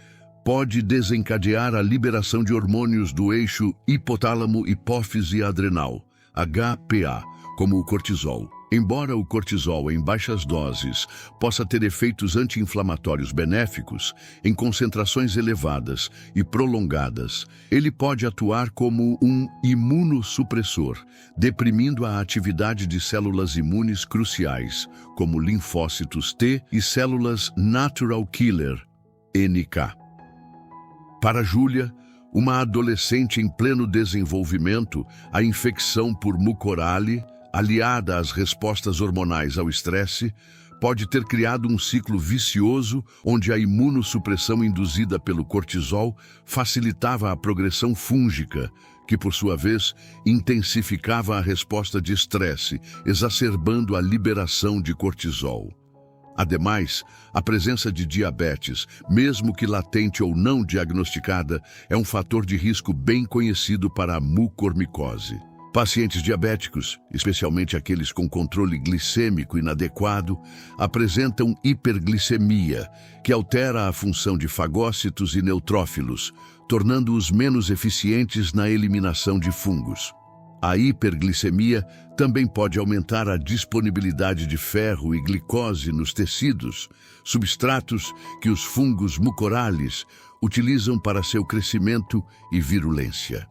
pode desencadear a liberação de hormônios do eixo hipotálamo-hipófise-adrenal, HPA, como o cortisol. Embora o cortisol em baixas doses possa ter efeitos anti-inflamatórios benéficos, em concentrações elevadas e prolongadas, ele pode atuar como um imunossupressor, deprimindo a atividade de células imunes cruciais, como linfócitos T e células natural killer, NK. Para Júlia, uma adolescente em pleno desenvolvimento, a infecção por Mucorale, aliada às respostas hormonais ao estresse, pode ter criado um ciclo vicioso onde a imunossupressão induzida pelo cortisol facilitava a progressão fúngica, que, por sua vez, intensificava a resposta de estresse, exacerbando a liberação de cortisol. Ademais, a presença de diabetes, mesmo que latente ou não diagnosticada, é um fator de risco bem conhecido para a mucormicose. Pacientes diabéticos, especialmente aqueles com controle glicêmico inadequado, apresentam hiperglicemia, que altera a função de fagócitos e neutrófilos, tornando-os menos eficientes na eliminação de fungos. A hiperglicemia também pode aumentar a disponibilidade de ferro e glicose nos tecidos, substratos que os fungos mucorales utilizam para seu crescimento e virulência.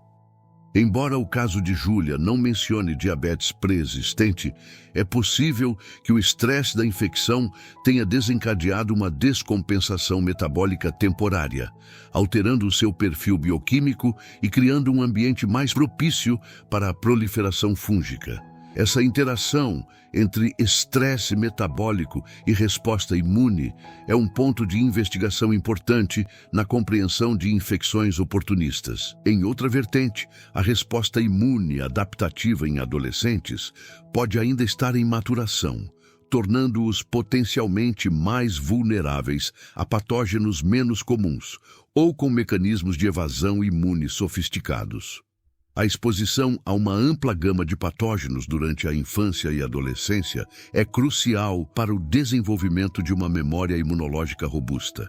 Embora o caso de Júlia não mencione diabetes pré-existente, é possível que o estresse da infecção tenha desencadeado uma descompensação metabólica temporária, alterando o seu perfil bioquímico e criando um ambiente mais propício para a proliferação fúngica. Essa interação entre estresse metabólico e resposta imune é um ponto de investigação importante na compreensão de infecções oportunistas. Em outra vertente, a resposta imune adaptativa em adolescentes pode ainda estar em maturação, tornando-os potencialmente mais vulneráveis a patógenos menos comuns ou com mecanismos de evasão imune sofisticados. A exposição a uma ampla gama de patógenos durante a infância e adolescência é crucial para o desenvolvimento de uma memória imunológica robusta.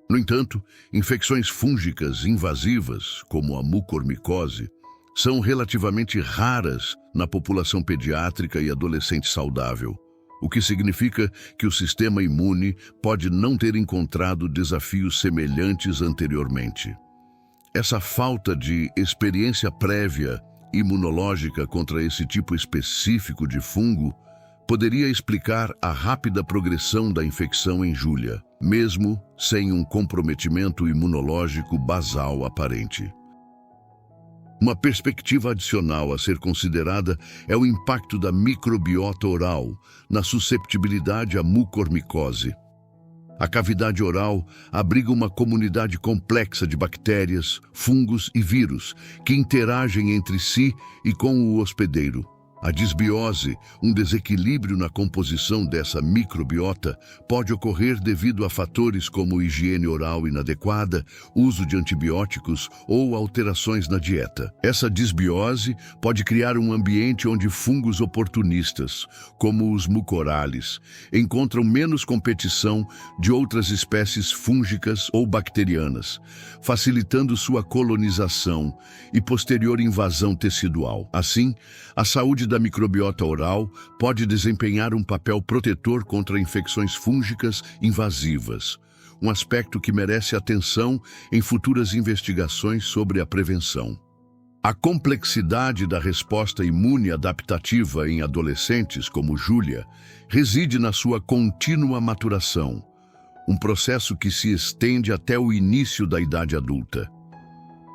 No entanto, infecções fúngicas invasivas, como a mucormicose, são relativamente raras na população pediátrica e adolescente saudável, o que significa que o sistema imune pode não ter encontrado desafios semelhantes anteriormente. Essa falta de experiência prévia imunológica contra esse tipo específico de fungo poderia explicar a rápida progressão da infecção em Júlia, mesmo sem um comprometimento imunológico basal aparente. Uma perspectiva adicional a ser considerada é o impacto da microbiota oral na susceptibilidade à mucormicose. A cavidade oral abriga uma comunidade complexa de bactérias, fungos e vírus que interagem entre si e com o hospedeiro. A disbiose, um desequilíbrio na composição dessa microbiota, pode ocorrer devido a fatores como higiene oral inadequada, uso de antibióticos ou alterações na dieta. Essa disbiose pode criar um ambiente onde fungos oportunistas, como os mucorales, encontram menos competição de outras espécies fúngicas ou bacterianas, facilitando sua colonização e posterior invasão tecidual. Assim, a saúde da microbiota oral pode desempenhar um papel protetor contra infecções fúngicas invasivas, um aspecto que merece atenção em futuras investigações sobre a prevenção. A complexidade da resposta imune adaptativa em adolescentes como Júlia reside na sua contínua maturação, um processo que se estende até o início da idade adulta.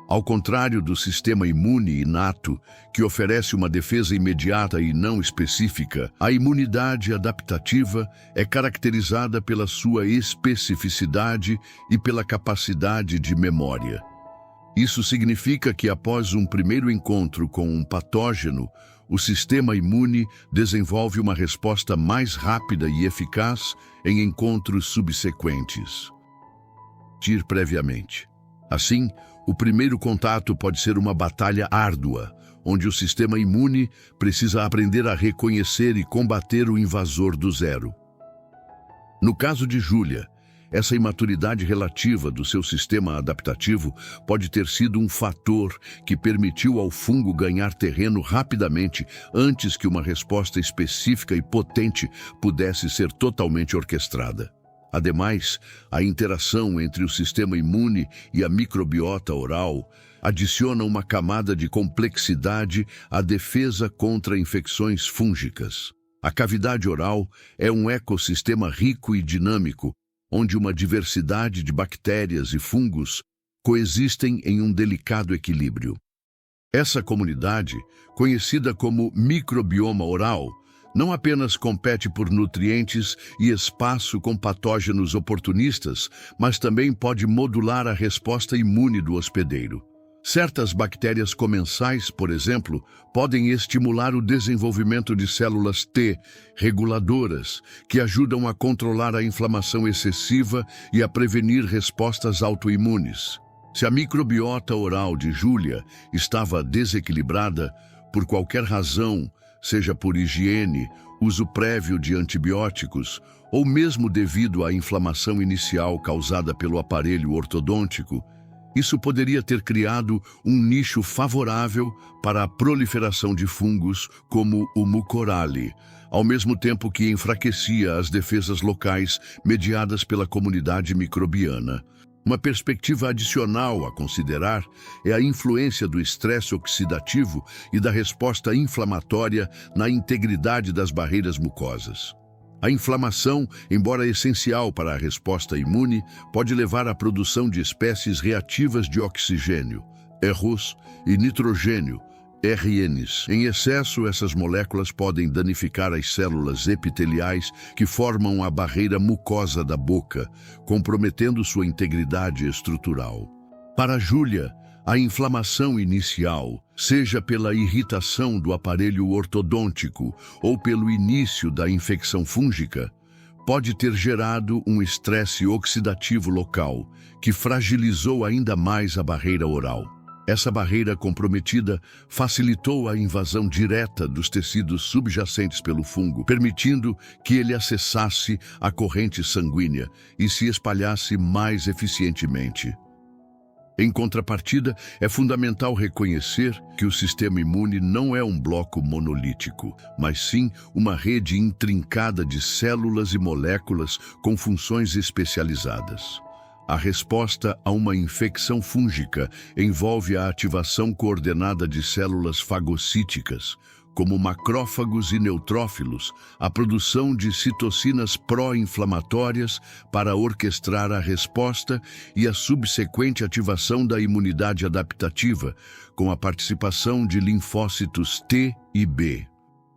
Ao contrário do sistema imune inato, que oferece uma defesa imediata e não específica, a imunidade adaptativa é caracterizada pela sua especificidade e pela capacidade de memória. Isso significa que após um primeiro encontro com um patógeno, o sistema imune desenvolve uma resposta mais rápida e eficaz em encontros subsequentes. Agir previamente. Assim, o primeiro contato pode ser uma batalha árdua, onde o sistema imune precisa aprender a reconhecer e combater o invasor do zero. No caso de Júlia, essa imaturidade relativa do seu sistema adaptativo pode ter sido um fator que permitiu ao fungo ganhar terreno rapidamente antes que uma resposta específica e potente pudesse ser totalmente orquestrada. Ademais, a interação entre o sistema imune e a microbiota oral adiciona uma camada de complexidade à defesa contra infecções fúngicas. A cavidade oral é um ecossistema rico e dinâmico, onde uma diversidade de bactérias e fungos coexistem em um delicado equilíbrio. Essa comunidade, conhecida como microbioma oral, não apenas compete por nutrientes e espaço com patógenos oportunistas, mas também pode modular a resposta imune do hospedeiro. Certas bactérias comensais, por exemplo, podem estimular o desenvolvimento de células T reguladoras, que ajudam a controlar a inflamação excessiva e a prevenir respostas autoimunes. Se a microbiota oral de Júlia estava desequilibrada, por qualquer razão, seja por higiene, uso prévio de antibióticos ou mesmo devido à inflamação inicial causada pelo aparelho ortodôntico, isso poderia ter criado um nicho favorável para a proliferação de fungos como o mucorale, ao mesmo tempo que enfraquecia as defesas locais mediadas pela comunidade microbiana. Uma perspectiva adicional a considerar é a influência do estresse oxidativo e da resposta inflamatória na integridade das barreiras mucosas. A inflamação, embora essencial para a resposta imune, pode levar à produção de espécies reativas de oxigênio, ROs, e nitrogênio, RNs. Em excesso, essas moléculas podem danificar as células epiteliais que formam a barreira mucosa da boca, comprometendo sua integridade estrutural. Para Júlia, a inflamação inicial, seja pela irritação do aparelho ortodôntico ou pelo início da infecção fúngica, pode ter gerado um estresse oxidativo local que fragilizou ainda mais a barreira oral. Essa barreira comprometida facilitou a invasão direta dos tecidos subjacentes pelo fungo, permitindo que ele acessasse a corrente sanguínea e se espalhasse mais eficientemente. Em contrapartida, é fundamental reconhecer que o sistema imune não é um bloco monolítico, mas sim uma rede intrincada de células e moléculas com funções especializadas. A resposta a uma infecção fúngica envolve a ativação coordenada de células fagocíticas, como macrófagos e neutrófilos, a produção de citocinas pró-inflamatórias para orquestrar a resposta e a subsequente ativação da imunidade adaptativa, com a participação de linfócitos T e B.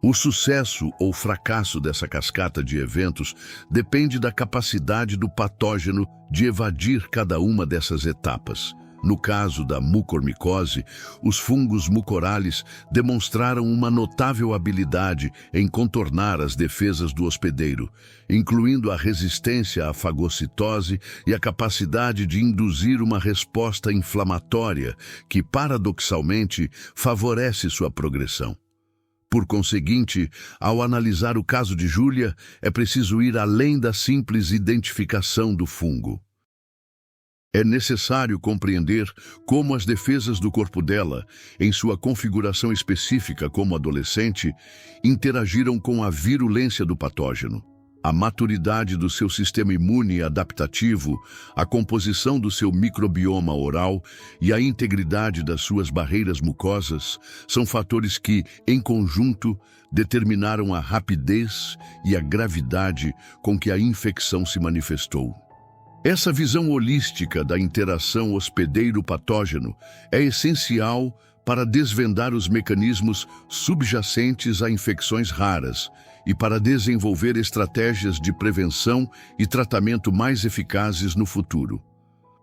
O sucesso ou fracasso dessa cascata de eventos depende da capacidade do patógeno de evadir cada uma dessas etapas. No caso da mucormicose, os fungos mucorales demonstraram uma notável habilidade em contornar as defesas do hospedeiro, incluindo a resistência à fagocitose e a capacidade de induzir uma resposta inflamatória que, paradoxalmente, favorece sua progressão. Por conseguinte, ao analisar o caso de Júlia, é preciso ir além da simples identificação do fungo. É necessário compreender como as defesas do corpo dela, em sua configuração específica como adolescente, interagiram com a virulência do patógeno. A maturidade do seu sistema imune adaptativo, a composição do seu microbioma oral e a integridade das suas barreiras mucosas são fatores que, em conjunto, determinaram a rapidez e a gravidade com que a infecção se manifestou. Essa visão holística da interação hospedeiro-patógeno é essencial para desvendar os mecanismos subjacentes a infecções raras e para desenvolver estratégias de prevenção e tratamento mais eficazes no futuro.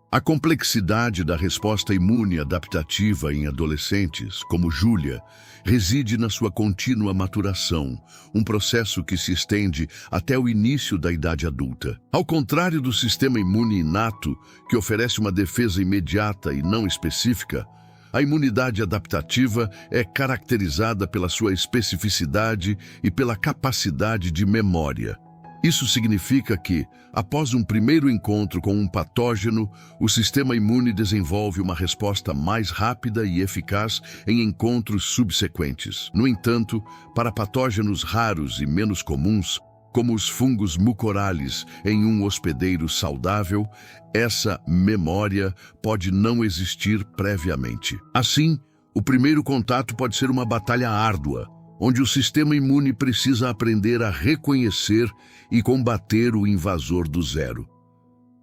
A complexidade da resposta imune adaptativa em adolescentes, como Júlia, reside na sua contínua maturação, um processo que se estende até o início da idade adulta. Ao contrário do sistema imune inato, que oferece uma defesa imediata e não específica, a imunidade adaptativa é caracterizada pela sua especificidade e pela capacidade de memória. Isso significa que, após um primeiro encontro com um patógeno, o sistema imune desenvolve uma resposta mais rápida e eficaz em encontros subsequentes. No entanto, para patógenos raros e menos comuns, como os fungos mucorales em um hospedeiro saudável, essa memória pode não existir previamente. Assim, o primeiro contato pode ser uma batalha árdua, onde o sistema imune precisa aprender a reconhecer e combater o invasor do zero.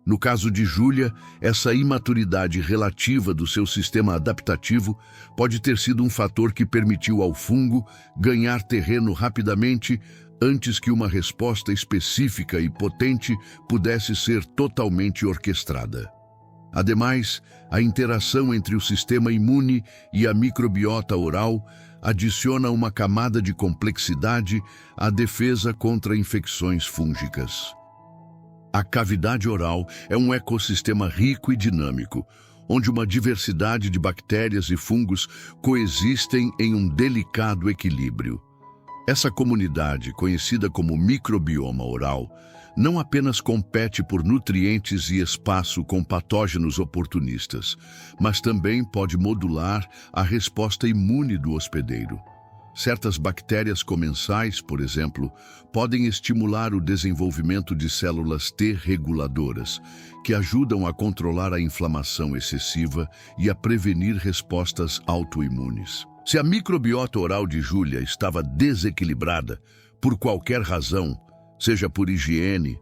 No caso de Júlia, essa imaturidade relativa do seu sistema adaptativo pode ter sido um fator que permitiu ao fungo ganhar terreno rapidamente antes que uma resposta específica e potente pudesse ser totalmente orquestrada. Ademais, a interação entre o sistema imune e a microbiota oral adiciona uma camada de complexidade à defesa contra infecções fúngicas. A cavidade oral é um ecossistema rico e dinâmico, onde uma diversidade de bactérias e fungos coexistem em um delicado equilíbrio. Essa comunidade, conhecida como microbioma oral, não apenas compete por nutrientes e espaço com patógenos oportunistas, mas também pode modular a resposta imune do hospedeiro. Certas bactérias comensais, por exemplo, podem estimular o desenvolvimento de células T reguladoras, que ajudam a controlar a inflamação excessiva e a prevenir respostas autoimunes. Se a microbiota oral de Júlia estava desequilibrada, por qualquer razão, seja por higiene,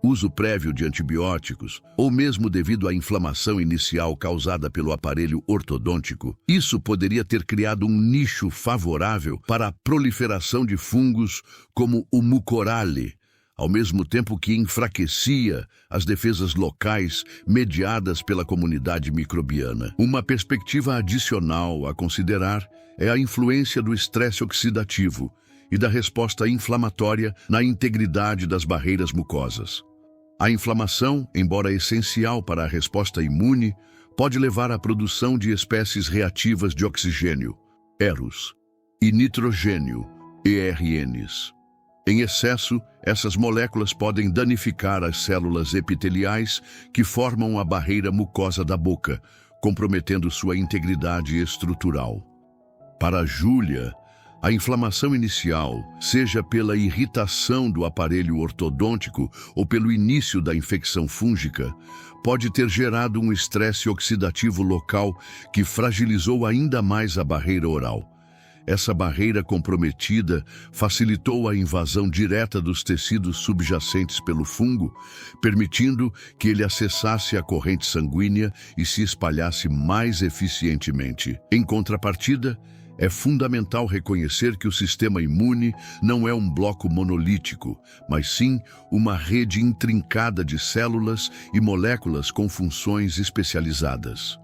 uso prévio de antibióticos ou mesmo devido à inflamação inicial causada pelo aparelho ortodôntico, isso poderia ter criado um nicho favorável para a proliferação de fungos como o mucorale, ao mesmo tempo que enfraquecia as defesas locais mediadas pela comunidade microbiana. Uma perspectiva adicional a considerar é a influência do estresse oxidativo e da resposta inflamatória na integridade das barreiras mucosas. A inflamação, embora essencial para a resposta imune, pode levar à produção de espécies reativas de oxigênio, EROs, e nitrogênio, ERNs. Em excesso, essas moléculas podem danificar as células epiteliais que formam a barreira mucosa da boca, comprometendo sua integridade estrutural. Para Júlia, a inflamação inicial, seja pela irritação do aparelho ortodôntico ou pelo início da infecção fúngica, pode ter gerado um estresse oxidativo local que fragilizou ainda mais a barreira oral. Essa barreira comprometida facilitou a invasão direta dos tecidos subjacentes pelo fungo, permitindo que ele acessasse a corrente sanguínea e se espalhasse mais eficientemente. Em contrapartida, é fundamental reconhecer que o sistema imune não é um bloco monolítico, mas sim uma rede intrincada de células e moléculas com funções especializadas.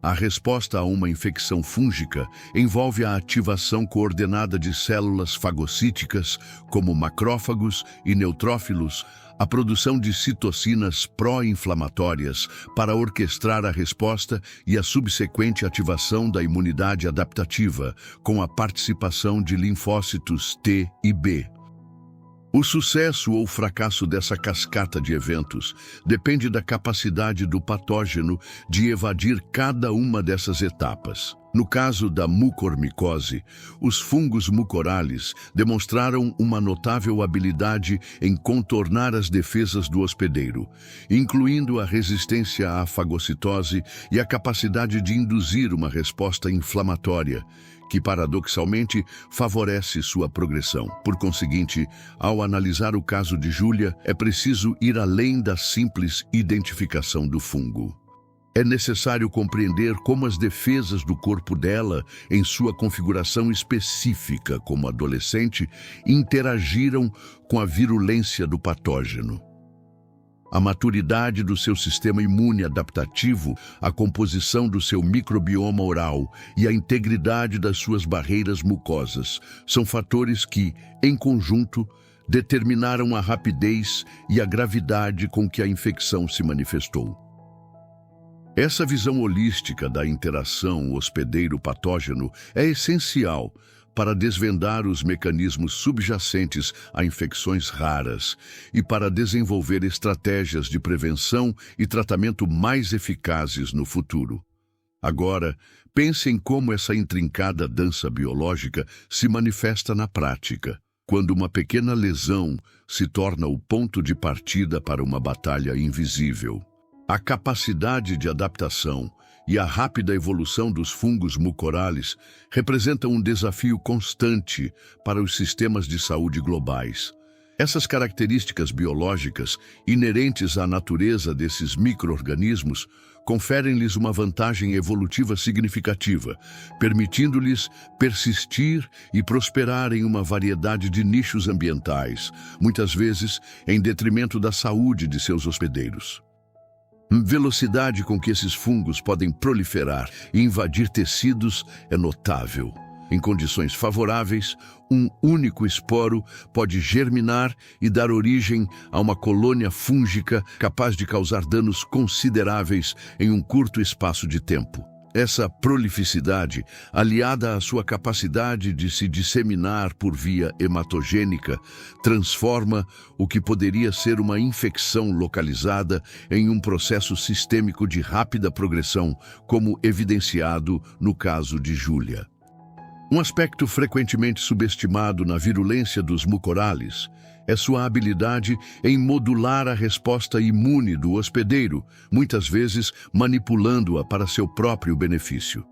A resposta a uma infecção fúngica envolve a ativação coordenada de células fagocíticas, como macrófagos e neutrófilos, a produção de citocinas pró-inflamatórias para orquestrar a resposta e a subsequente ativação da imunidade adaptativa, com a participação de linfócitos T e B. O sucesso ou fracasso dessa cascata de eventos depende da capacidade do patógeno de evadir cada uma dessas etapas. No caso da mucormicose, os fungos mucorales demonstraram uma notável habilidade em contornar as defesas do hospedeiro, incluindo a resistência à fagocitose e a capacidade de induzir uma resposta inflamatória, que paradoxalmente favorece sua progressão. Por conseguinte, ao analisar o caso de Júlia, é preciso ir além da simples identificação do fungo. É necessário compreender como as defesas do corpo dela, em sua configuração específica como adolescente, interagiram com a virulência do patógeno. A maturidade do seu sistema imune adaptativo, a composição do seu microbioma oral e a integridade das suas barreiras mucosas são fatores que, em conjunto, determinaram a rapidez e a gravidade com que a infecção se manifestou. Essa visão holística da interação hospedeiro-patógeno é essencial para desvendar os mecanismos subjacentes a infecções raras e para desenvolver estratégias de prevenção e tratamento mais eficazes no futuro. Agora, pense em como essa intrincada dança biológica se manifesta na prática, quando uma pequena lesão se torna o ponto de partida para uma batalha invisível. A capacidade de adaptação e a rápida evolução dos fungos mucorales representam um desafio constante para os sistemas de saúde globais. Essas características biológicas, inerentes à natureza desses micro-organismos, conferem-lhes uma vantagem evolutiva significativa, permitindo-lhes persistir e prosperar em uma variedade de nichos ambientais, muitas vezes em detrimento da saúde de seus hospedeiros. A velocidade com que esses fungos podem proliferar e invadir tecidos é notável. Em condições favoráveis, um único esporo pode germinar e dar origem a uma colônia fúngica capaz de causar danos consideráveis em um curto espaço de tempo. Essa prolificidade, aliada à sua capacidade de se disseminar por via hematogênica, transforma o que poderia ser uma infecção localizada em um processo sistêmico de rápida progressão, como evidenciado no caso de Júlia. Um aspecto frequentemente subestimado na virulência dos mucorales é sua habilidade em modular a resposta imune do hospedeiro, muitas vezes manipulando-a para seu próprio benefício.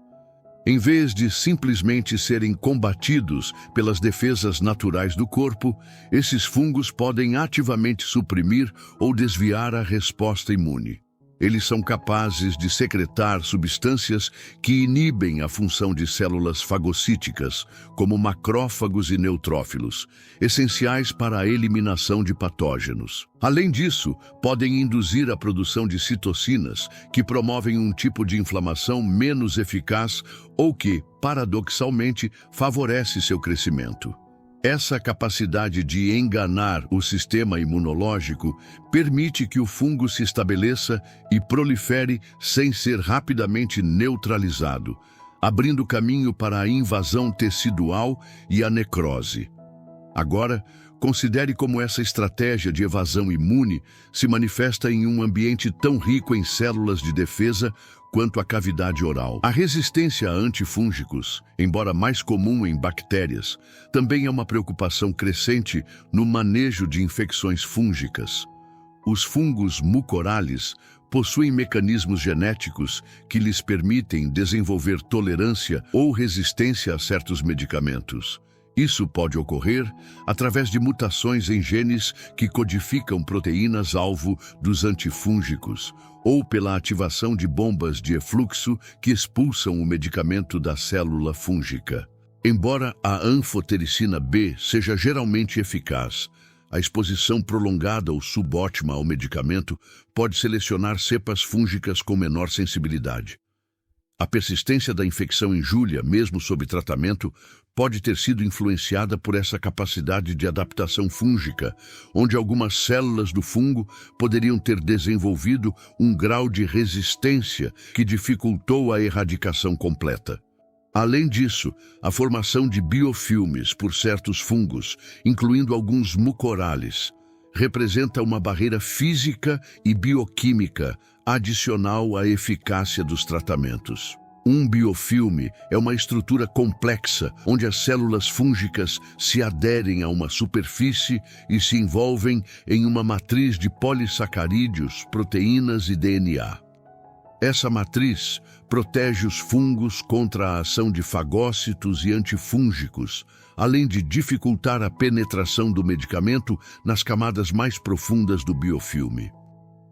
Em vez de simplesmente serem combatidos pelas defesas naturais do corpo, esses fungos podem ativamente suprimir ou desviar a resposta imune. Eles são capazes de secretar substâncias que inibem a função de células fagocíticas, como macrófagos e neutrófilos, essenciais para a eliminação de patógenos. Além disso, podem induzir a produção de citocinas, que promovem um tipo de inflamação menos eficaz ou que, paradoxalmente, favorece seu crescimento. Essa capacidade de enganar o sistema imunológico permite que o fungo se estabeleça e prolifere sem ser rapidamente neutralizado, abrindo caminho para a invasão tecidual e a necrose. Agora, considere como essa estratégia de evasão imune se manifesta em um ambiente tão rico em células de defesa quanto a cavidade oral. A resistência a antifúngicos, embora mais comum em bactérias, também é uma preocupação crescente no manejo de infecções fúngicas. Os fungos mucorales possuem mecanismos genéticos que lhes permitem desenvolver tolerância ou resistência a certos medicamentos. Isso pode ocorrer através de mutações em genes que codificam proteínas-alvo dos antifúngicos, ou pela ativação de bombas de efluxo que expulsam o medicamento da célula fúngica. Embora a anfotericina B seja geralmente eficaz, a exposição prolongada ou subótima ao medicamento pode selecionar cepas fúngicas com menor sensibilidade. A persistência da infecção em Júlia, mesmo sob tratamento, pode ter sido influenciada por essa capacidade de adaptação fúngica, onde algumas células do fungo poderiam ter desenvolvido um grau de resistência que dificultou a erradicação completa. Além disso, a formação de biofilmes por certos fungos, incluindo alguns mucorales, representa uma barreira física e bioquímica adicional à eficácia dos tratamentos. Um biofilme é uma estrutura complexa onde as células fúngicas se aderem a uma superfície e se envolvem em uma matriz de polissacarídeos, proteínas e DNA. Essa matriz protege os fungos contra a ação de fagócitos e antifúngicos, além de dificultar a penetração do medicamento nas camadas mais profundas do biofilme.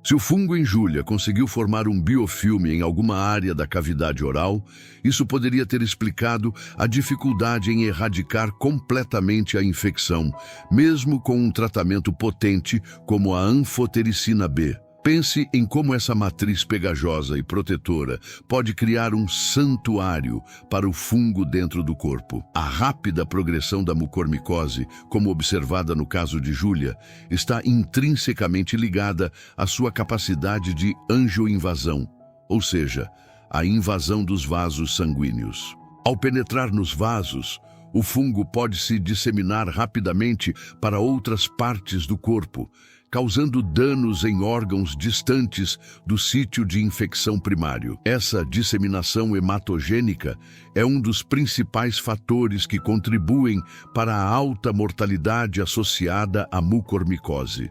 Se o fungo em Júlia conseguiu formar um biofilme em alguma área da cavidade oral, isso poderia ter explicado a dificuldade em erradicar completamente a infecção, mesmo com um tratamento potente como a anfotericina B. Pense em como essa matriz pegajosa e protetora pode criar um santuário para o fungo dentro do corpo. A rápida progressão da mucormicose, como observada no caso de Júlia, está intrinsecamente ligada à sua capacidade de angioinvasão, ou seja, a invasão dos vasos sanguíneos. Ao penetrar nos vasos, o fungo pode se disseminar rapidamente para outras partes do corpo, causando danos em órgãos distantes do sítio de infecção primário. Essa disseminação hematogênica é um dos principais fatores que contribuem para a alta mortalidade associada à mucormicose.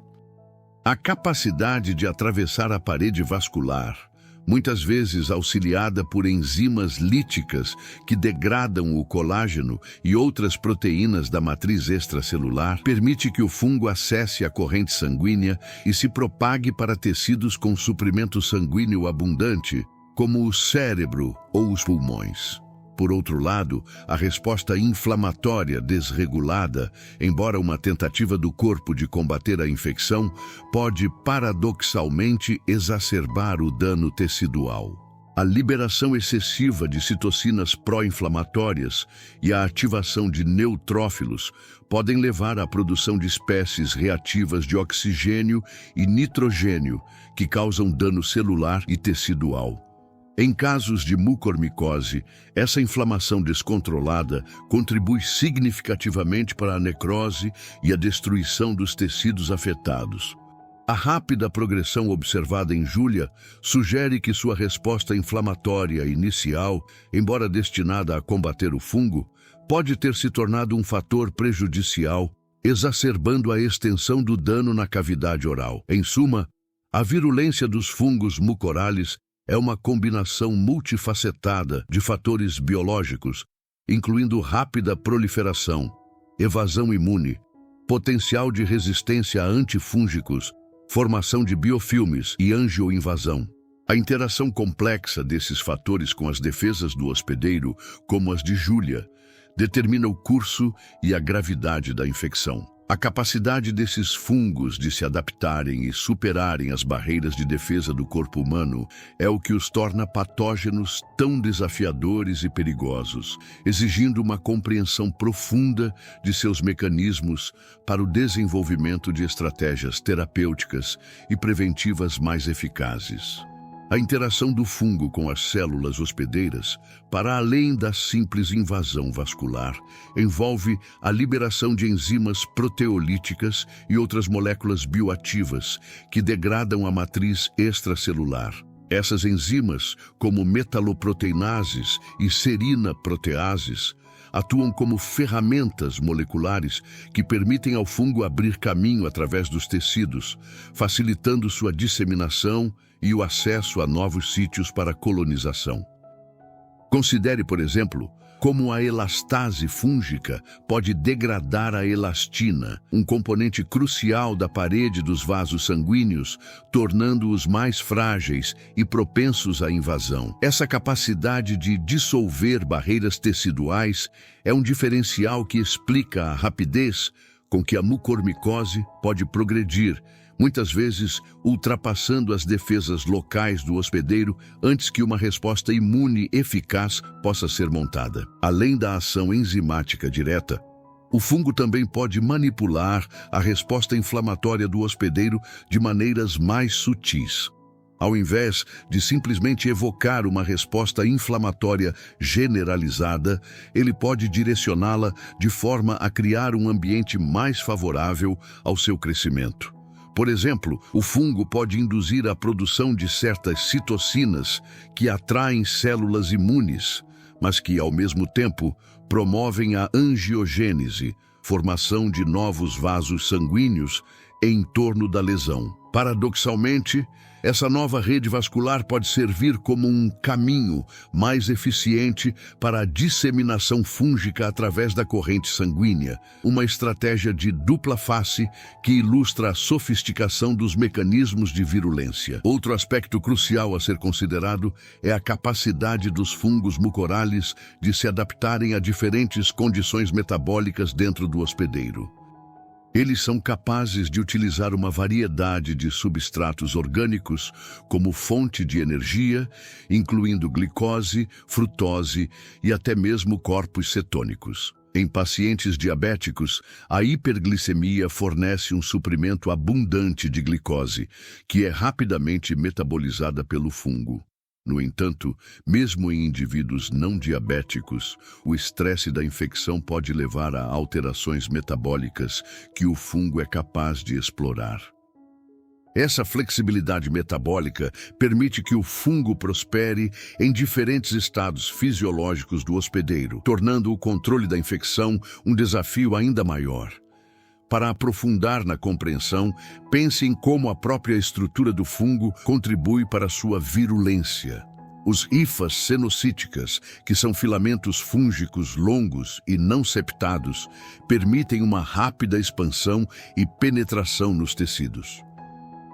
A capacidade de atravessar a parede vascular, muitas vezes auxiliada por enzimas líticas que degradam o colágeno e outras proteínas da matriz extracelular, permite que o fungo acesse a corrente sanguínea e se propague para tecidos com suprimento sanguíneo abundante, como o cérebro ou os pulmões. Por outro lado, a resposta inflamatória desregulada, embora uma tentativa do corpo de combater a infecção, pode paradoxalmente exacerbar o dano tecidual. A liberação excessiva de citocinas pró-inflamatórias e a ativação de neutrófilos podem levar à produção de espécies reativas de oxigênio e nitrogênio que causam dano celular e tecidual. Em casos de mucormicose, essa inflamação descontrolada contribui significativamente para a necrose e a destruição dos tecidos afetados. A rápida progressão observada em Júlia sugere que sua resposta inflamatória inicial, embora destinada a combater o fungo, pode ter se tornado um fator prejudicial, exacerbando a extensão do dano na cavidade oral. Em suma, a virulência dos fungos mucorales é uma combinação multifacetada de fatores biológicos, incluindo rápida proliferação, evasão imune, potencial de resistência a antifúngicos, formação de biofilmes e angioinvasão. A interação complexa desses fatores com as defesas do hospedeiro, como as de Júlia, determina o curso e a gravidade da infecção. A capacidade desses fungos de se adaptarem e superarem as barreiras de defesa do corpo humano é o que os torna patógenos tão desafiadores e perigosos, exigindo uma compreensão profunda de seus mecanismos para o desenvolvimento de estratégias terapêuticas e preventivas mais eficazes. A interação do fungo com as células hospedeiras, para além da simples invasão vascular, envolve a liberação de enzimas proteolíticas e outras moléculas bioativas que degradam a matriz extracelular. Essas enzimas, como metaloproteinases e serina proteases, atuam como ferramentas moleculares que permitem ao fungo abrir caminho através dos tecidos, facilitando sua disseminação e o acesso a novos sítios para colonização. Considere, por exemplo, como a elastase fúngica pode degradar a elastina, um componente crucial da parede dos vasos sanguíneos, tornando-os mais frágeis e propensos à invasão. Essa capacidade de dissolver barreiras teciduais é um diferencial que explica a rapidez com que a mucormicose pode progredir, muitas vezes ultrapassando as defesas locais do hospedeiro antes que uma resposta imune eficaz possa ser montada. Além da ação enzimática direta, o fungo também pode manipular a resposta inflamatória do hospedeiro de maneiras mais sutis. Ao invés de simplesmente evocar uma resposta inflamatória generalizada, ele pode direcioná-la de forma a criar um ambiente mais favorável ao seu crescimento. Por exemplo, o fungo pode induzir a produção de certas citocinas que atraem células imunes, mas que, ao mesmo tempo, promovem a angiogênese, formação de novos vasos sanguíneos em torno da lesão. Paradoxalmente, essa nova rede vascular pode servir como um caminho mais eficiente para a disseminação fúngica através da corrente sanguínea, uma estratégia de dupla face que ilustra a sofisticação dos mecanismos de virulência. Outro aspecto crucial a ser considerado é a capacidade dos fungos mucorales de se adaptarem a diferentes condições metabólicas dentro do hospedeiro. Eles são capazes de utilizar uma variedade de substratos orgânicos como fonte de energia, incluindo glicose, frutose e até mesmo corpos cetônicos. Em pacientes diabéticos, a hiperglicemia fornece um suprimento abundante de glicose, que é rapidamente metabolizada pelo fungo. No entanto, mesmo em indivíduos não diabéticos, o estresse da infecção pode levar a alterações metabólicas que o fungo é capaz de explorar. Essa flexibilidade metabólica permite que o fungo prospere em diferentes estados fisiológicos do hospedeiro, tornando o controle da infecção um desafio ainda maior. Para aprofundar na compreensão, pense em como a própria estrutura do fungo contribui para sua virulência. Os hifas cenocíticas, que são filamentos fúngicos longos e não septados, permitem uma rápida expansão e penetração nos tecidos.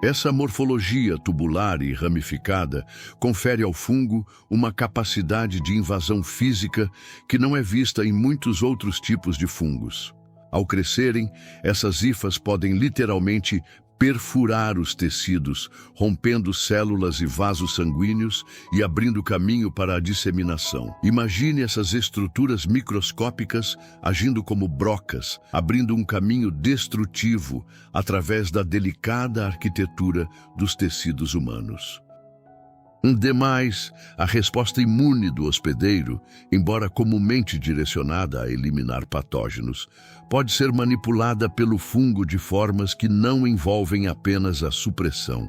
Essa morfologia tubular e ramificada confere ao fungo uma capacidade de invasão física que não é vista em muitos outros tipos de fungos. Ao crescerem, essas hifas podem literalmente perfurar os tecidos, rompendo células e vasos sanguíneos e abrindo caminho para a disseminação. Imagine essas estruturas microscópicas agindo como brocas, abrindo um caminho destrutivo através da delicada arquitetura dos tecidos humanos. Demais, a resposta imune do hospedeiro, embora comumente direcionada a eliminar patógenos, pode ser manipulada pelo fungo de formas que não envolvem apenas a supressão.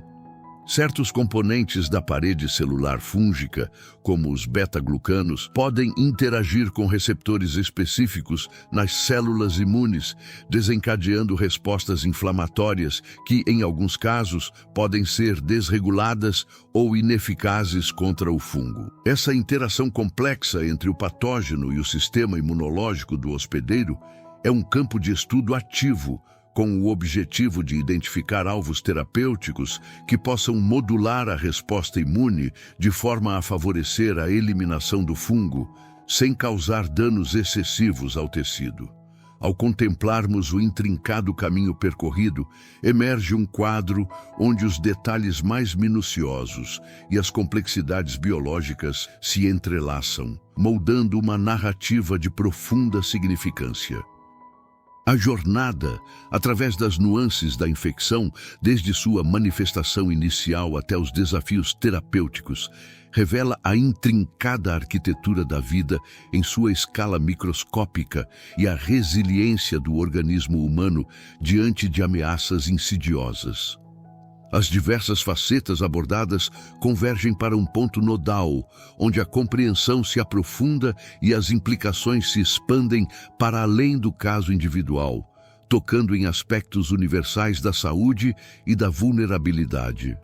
Certos componentes da parede celular fúngica, como os beta-glucanos, podem interagir com receptores específicos nas células imunes, desencadeando respostas inflamatórias que, em alguns casos, podem ser desreguladas ou ineficazes contra o fungo. Essa interação complexa entre o patógeno e o sistema imunológico do hospedeiro é um campo de estudo ativo, com o objetivo de identificar alvos terapêuticos que possam modular a resposta imune de forma a favorecer a eliminação do fungo, sem causar danos excessivos ao tecido. Ao contemplarmos o intrincado caminho percorrido, emerge um quadro onde os detalhes mais minuciosos e as complexidades biológicas se entrelaçam, moldando uma narrativa de profunda significância. A jornada, através das nuances da infecção, desde sua manifestação inicial até os desafios terapêuticos, revela a intrincada arquitetura da vida em sua escala microscópica e a resiliência do organismo humano diante de ameaças insidiosas. As diversas facetas abordadas convergem para um ponto nodal, onde a compreensão se aprofunda e as implicações se expandem para além do caso individual, tocando em aspectos universais da saúde e da vulnerabilidade.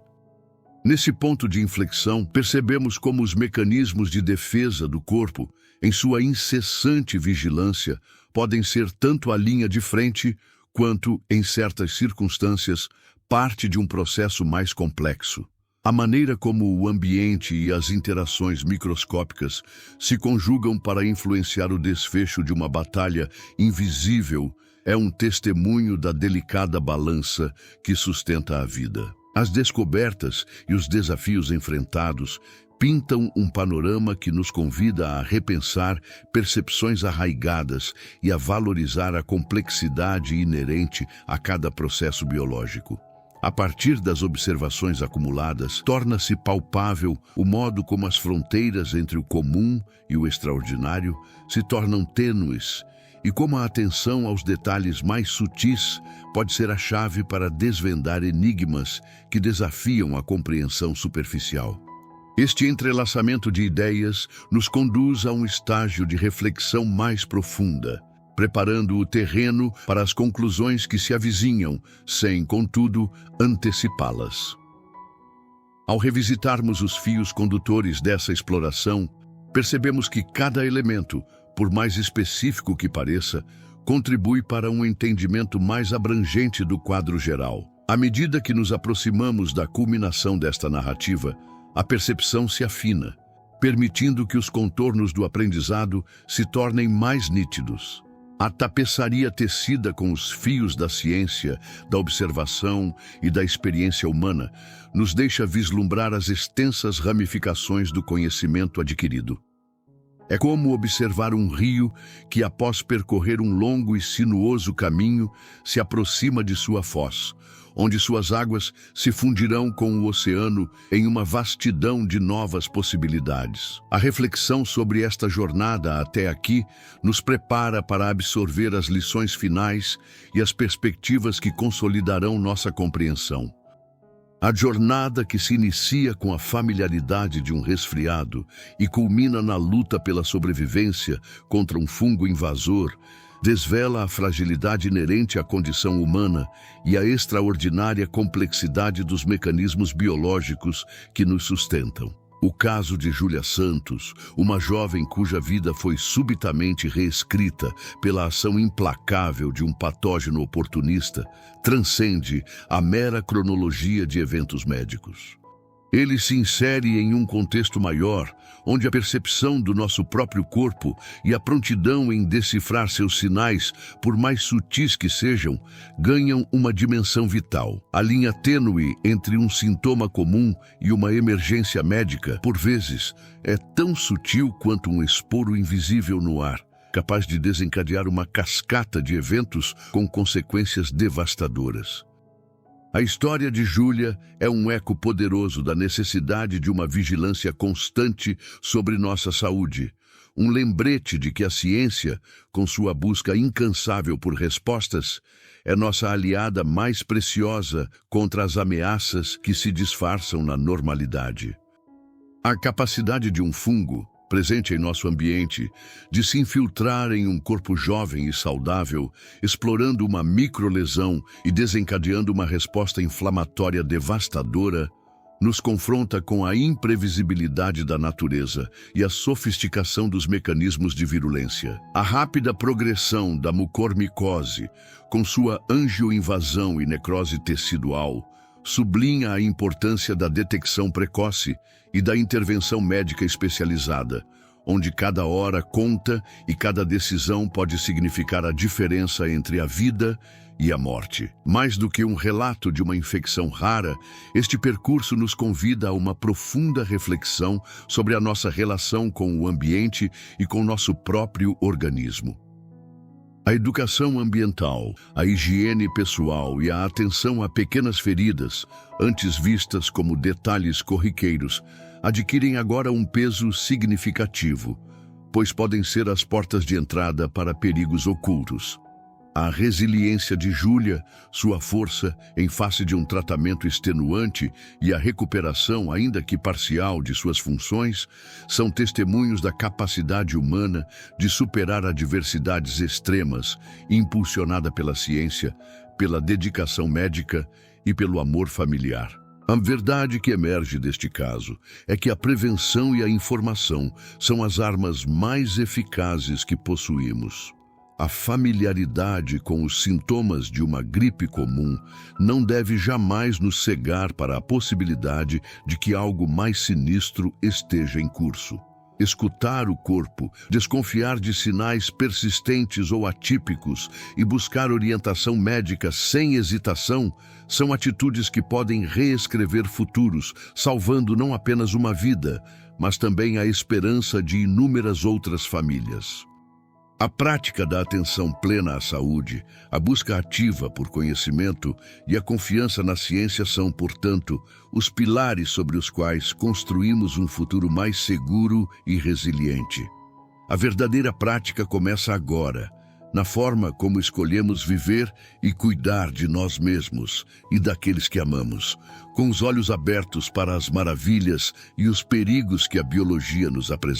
Nesse ponto de inflexão, percebemos como os mecanismos de defesa do corpo, em sua incessante vigilância, podem ser tanto a linha de frente, quanto, em certas circunstâncias, parte de um processo mais complexo. A maneira como o ambiente e as interações microscópicas se conjugam para influenciar o desfecho de uma batalha invisível é um testemunho da delicada balança que sustenta a vida. As descobertas e os desafios enfrentados pintam um panorama que nos convida a repensar percepções arraigadas e a valorizar a complexidade inerente a cada processo biológico. A partir das observações acumuladas, torna-se palpável o modo como as fronteiras entre o comum e o extraordinário se tornam tênues e como a atenção aos detalhes mais sutis pode ser a chave para desvendar enigmas que desafiam a compreensão superficial. Este entrelaçamento de ideias nos conduz a um estágio de reflexão mais profunda, preparando o terreno para as conclusões que se avizinham, sem, contudo, antecipá-las. Ao revisitarmos os fios condutores dessa exploração, percebemos que cada elemento, por mais específico que pareça, contribui para um entendimento mais abrangente do quadro geral. À medida que nos aproximamos da culminação desta narrativa, a percepção se afina, permitindo que os contornos do aprendizado se tornem mais nítidos. A tapeçaria tecida com os fios da ciência, da observação e da experiência humana nos deixa vislumbrar as extensas ramificações do conhecimento adquirido. É como observar um rio que, após percorrer um longo e sinuoso caminho, se aproxima de sua foz, onde suas águas se fundirão com o oceano em uma vastidão de novas possibilidades. A reflexão sobre esta jornada até aqui nos prepara para absorver as lições finais e as perspectivas que consolidarão nossa compreensão. A jornada que se inicia com a familiaridade de um resfriado e culmina na luta pela sobrevivência contra um fungo invasor desvela a fragilidade inerente à condição humana e a extraordinária complexidade dos mecanismos biológicos que nos sustentam. O caso de Júlia Santos, uma jovem cuja vida foi subitamente reescrita pela ação implacável de um patógeno oportunista, transcende a mera cronologia de eventos médicos. Ele se insere em um contexto maior, onde a percepção do nosso próprio corpo e a prontidão em decifrar seus sinais, por mais sutis que sejam, ganham uma dimensão vital. A linha tênue entre um sintoma comum e uma emergência médica, por vezes, é tão sutil quanto um esporo invisível no ar, capaz de desencadear uma cascata de eventos com consequências devastadoras. A história de Júlia é um eco poderoso da necessidade de uma vigilância constante sobre nossa saúde, um lembrete de que a ciência, com sua busca incansável por respostas, é nossa aliada mais preciosa contra as ameaças que se disfarçam na normalidade. A capacidade de um fungo, presente em nosso ambiente, de se infiltrar em um corpo jovem e saudável, explorando uma microlesão e desencadeando uma resposta inflamatória devastadora, nos confronta com a imprevisibilidade da natureza e a sofisticação dos mecanismos de virulência. A rápida progressão da mucormicose, com sua angioinvasão e necrose tecidual, sublinha a importância da detecção precoce e da intervenção médica especializada, onde cada hora conta e cada decisão pode significar a diferença entre a vida e a morte. Mais do que um relato de uma infecção rara, este percurso nos convida a uma profunda reflexão sobre a nossa relação com o ambiente e com nosso próprio organismo. A educação ambiental, a higiene pessoal e a atenção a pequenas feridas, antes vistas como detalhes corriqueiros, adquirem agora um peso significativo, pois podem ser as portas de entrada para perigos ocultos. A resiliência de Júlia, sua força em face de um tratamento extenuante e a recuperação, ainda que parcial, de suas funções, são testemunhos da capacidade humana de superar adversidades extremas, impulsionada pela ciência, pela dedicação médica e pelo amor familiar. A verdade que emerge deste caso é que a prevenção e a informação são as armas mais eficazes que possuímos. A familiaridade com os sintomas de uma gripe comum não deve jamais nos cegar para a possibilidade de que algo mais sinistro esteja em curso. Escutar o corpo, desconfiar de sinais persistentes ou atípicos e buscar orientação médica sem hesitação são atitudes que podem reescrever futuros, salvando não apenas uma vida, mas também a esperança de inúmeras outras famílias. A prática da atenção plena à saúde, a busca ativa por conhecimento e a confiança na ciência são, portanto, os pilares sobre os quais construímos um futuro mais seguro e resiliente. A verdadeira prática começa agora, na forma como escolhemos viver e cuidar de nós mesmos e daqueles que amamos, com os olhos abertos para as maravilhas e os perigos que a biologia nos apresenta.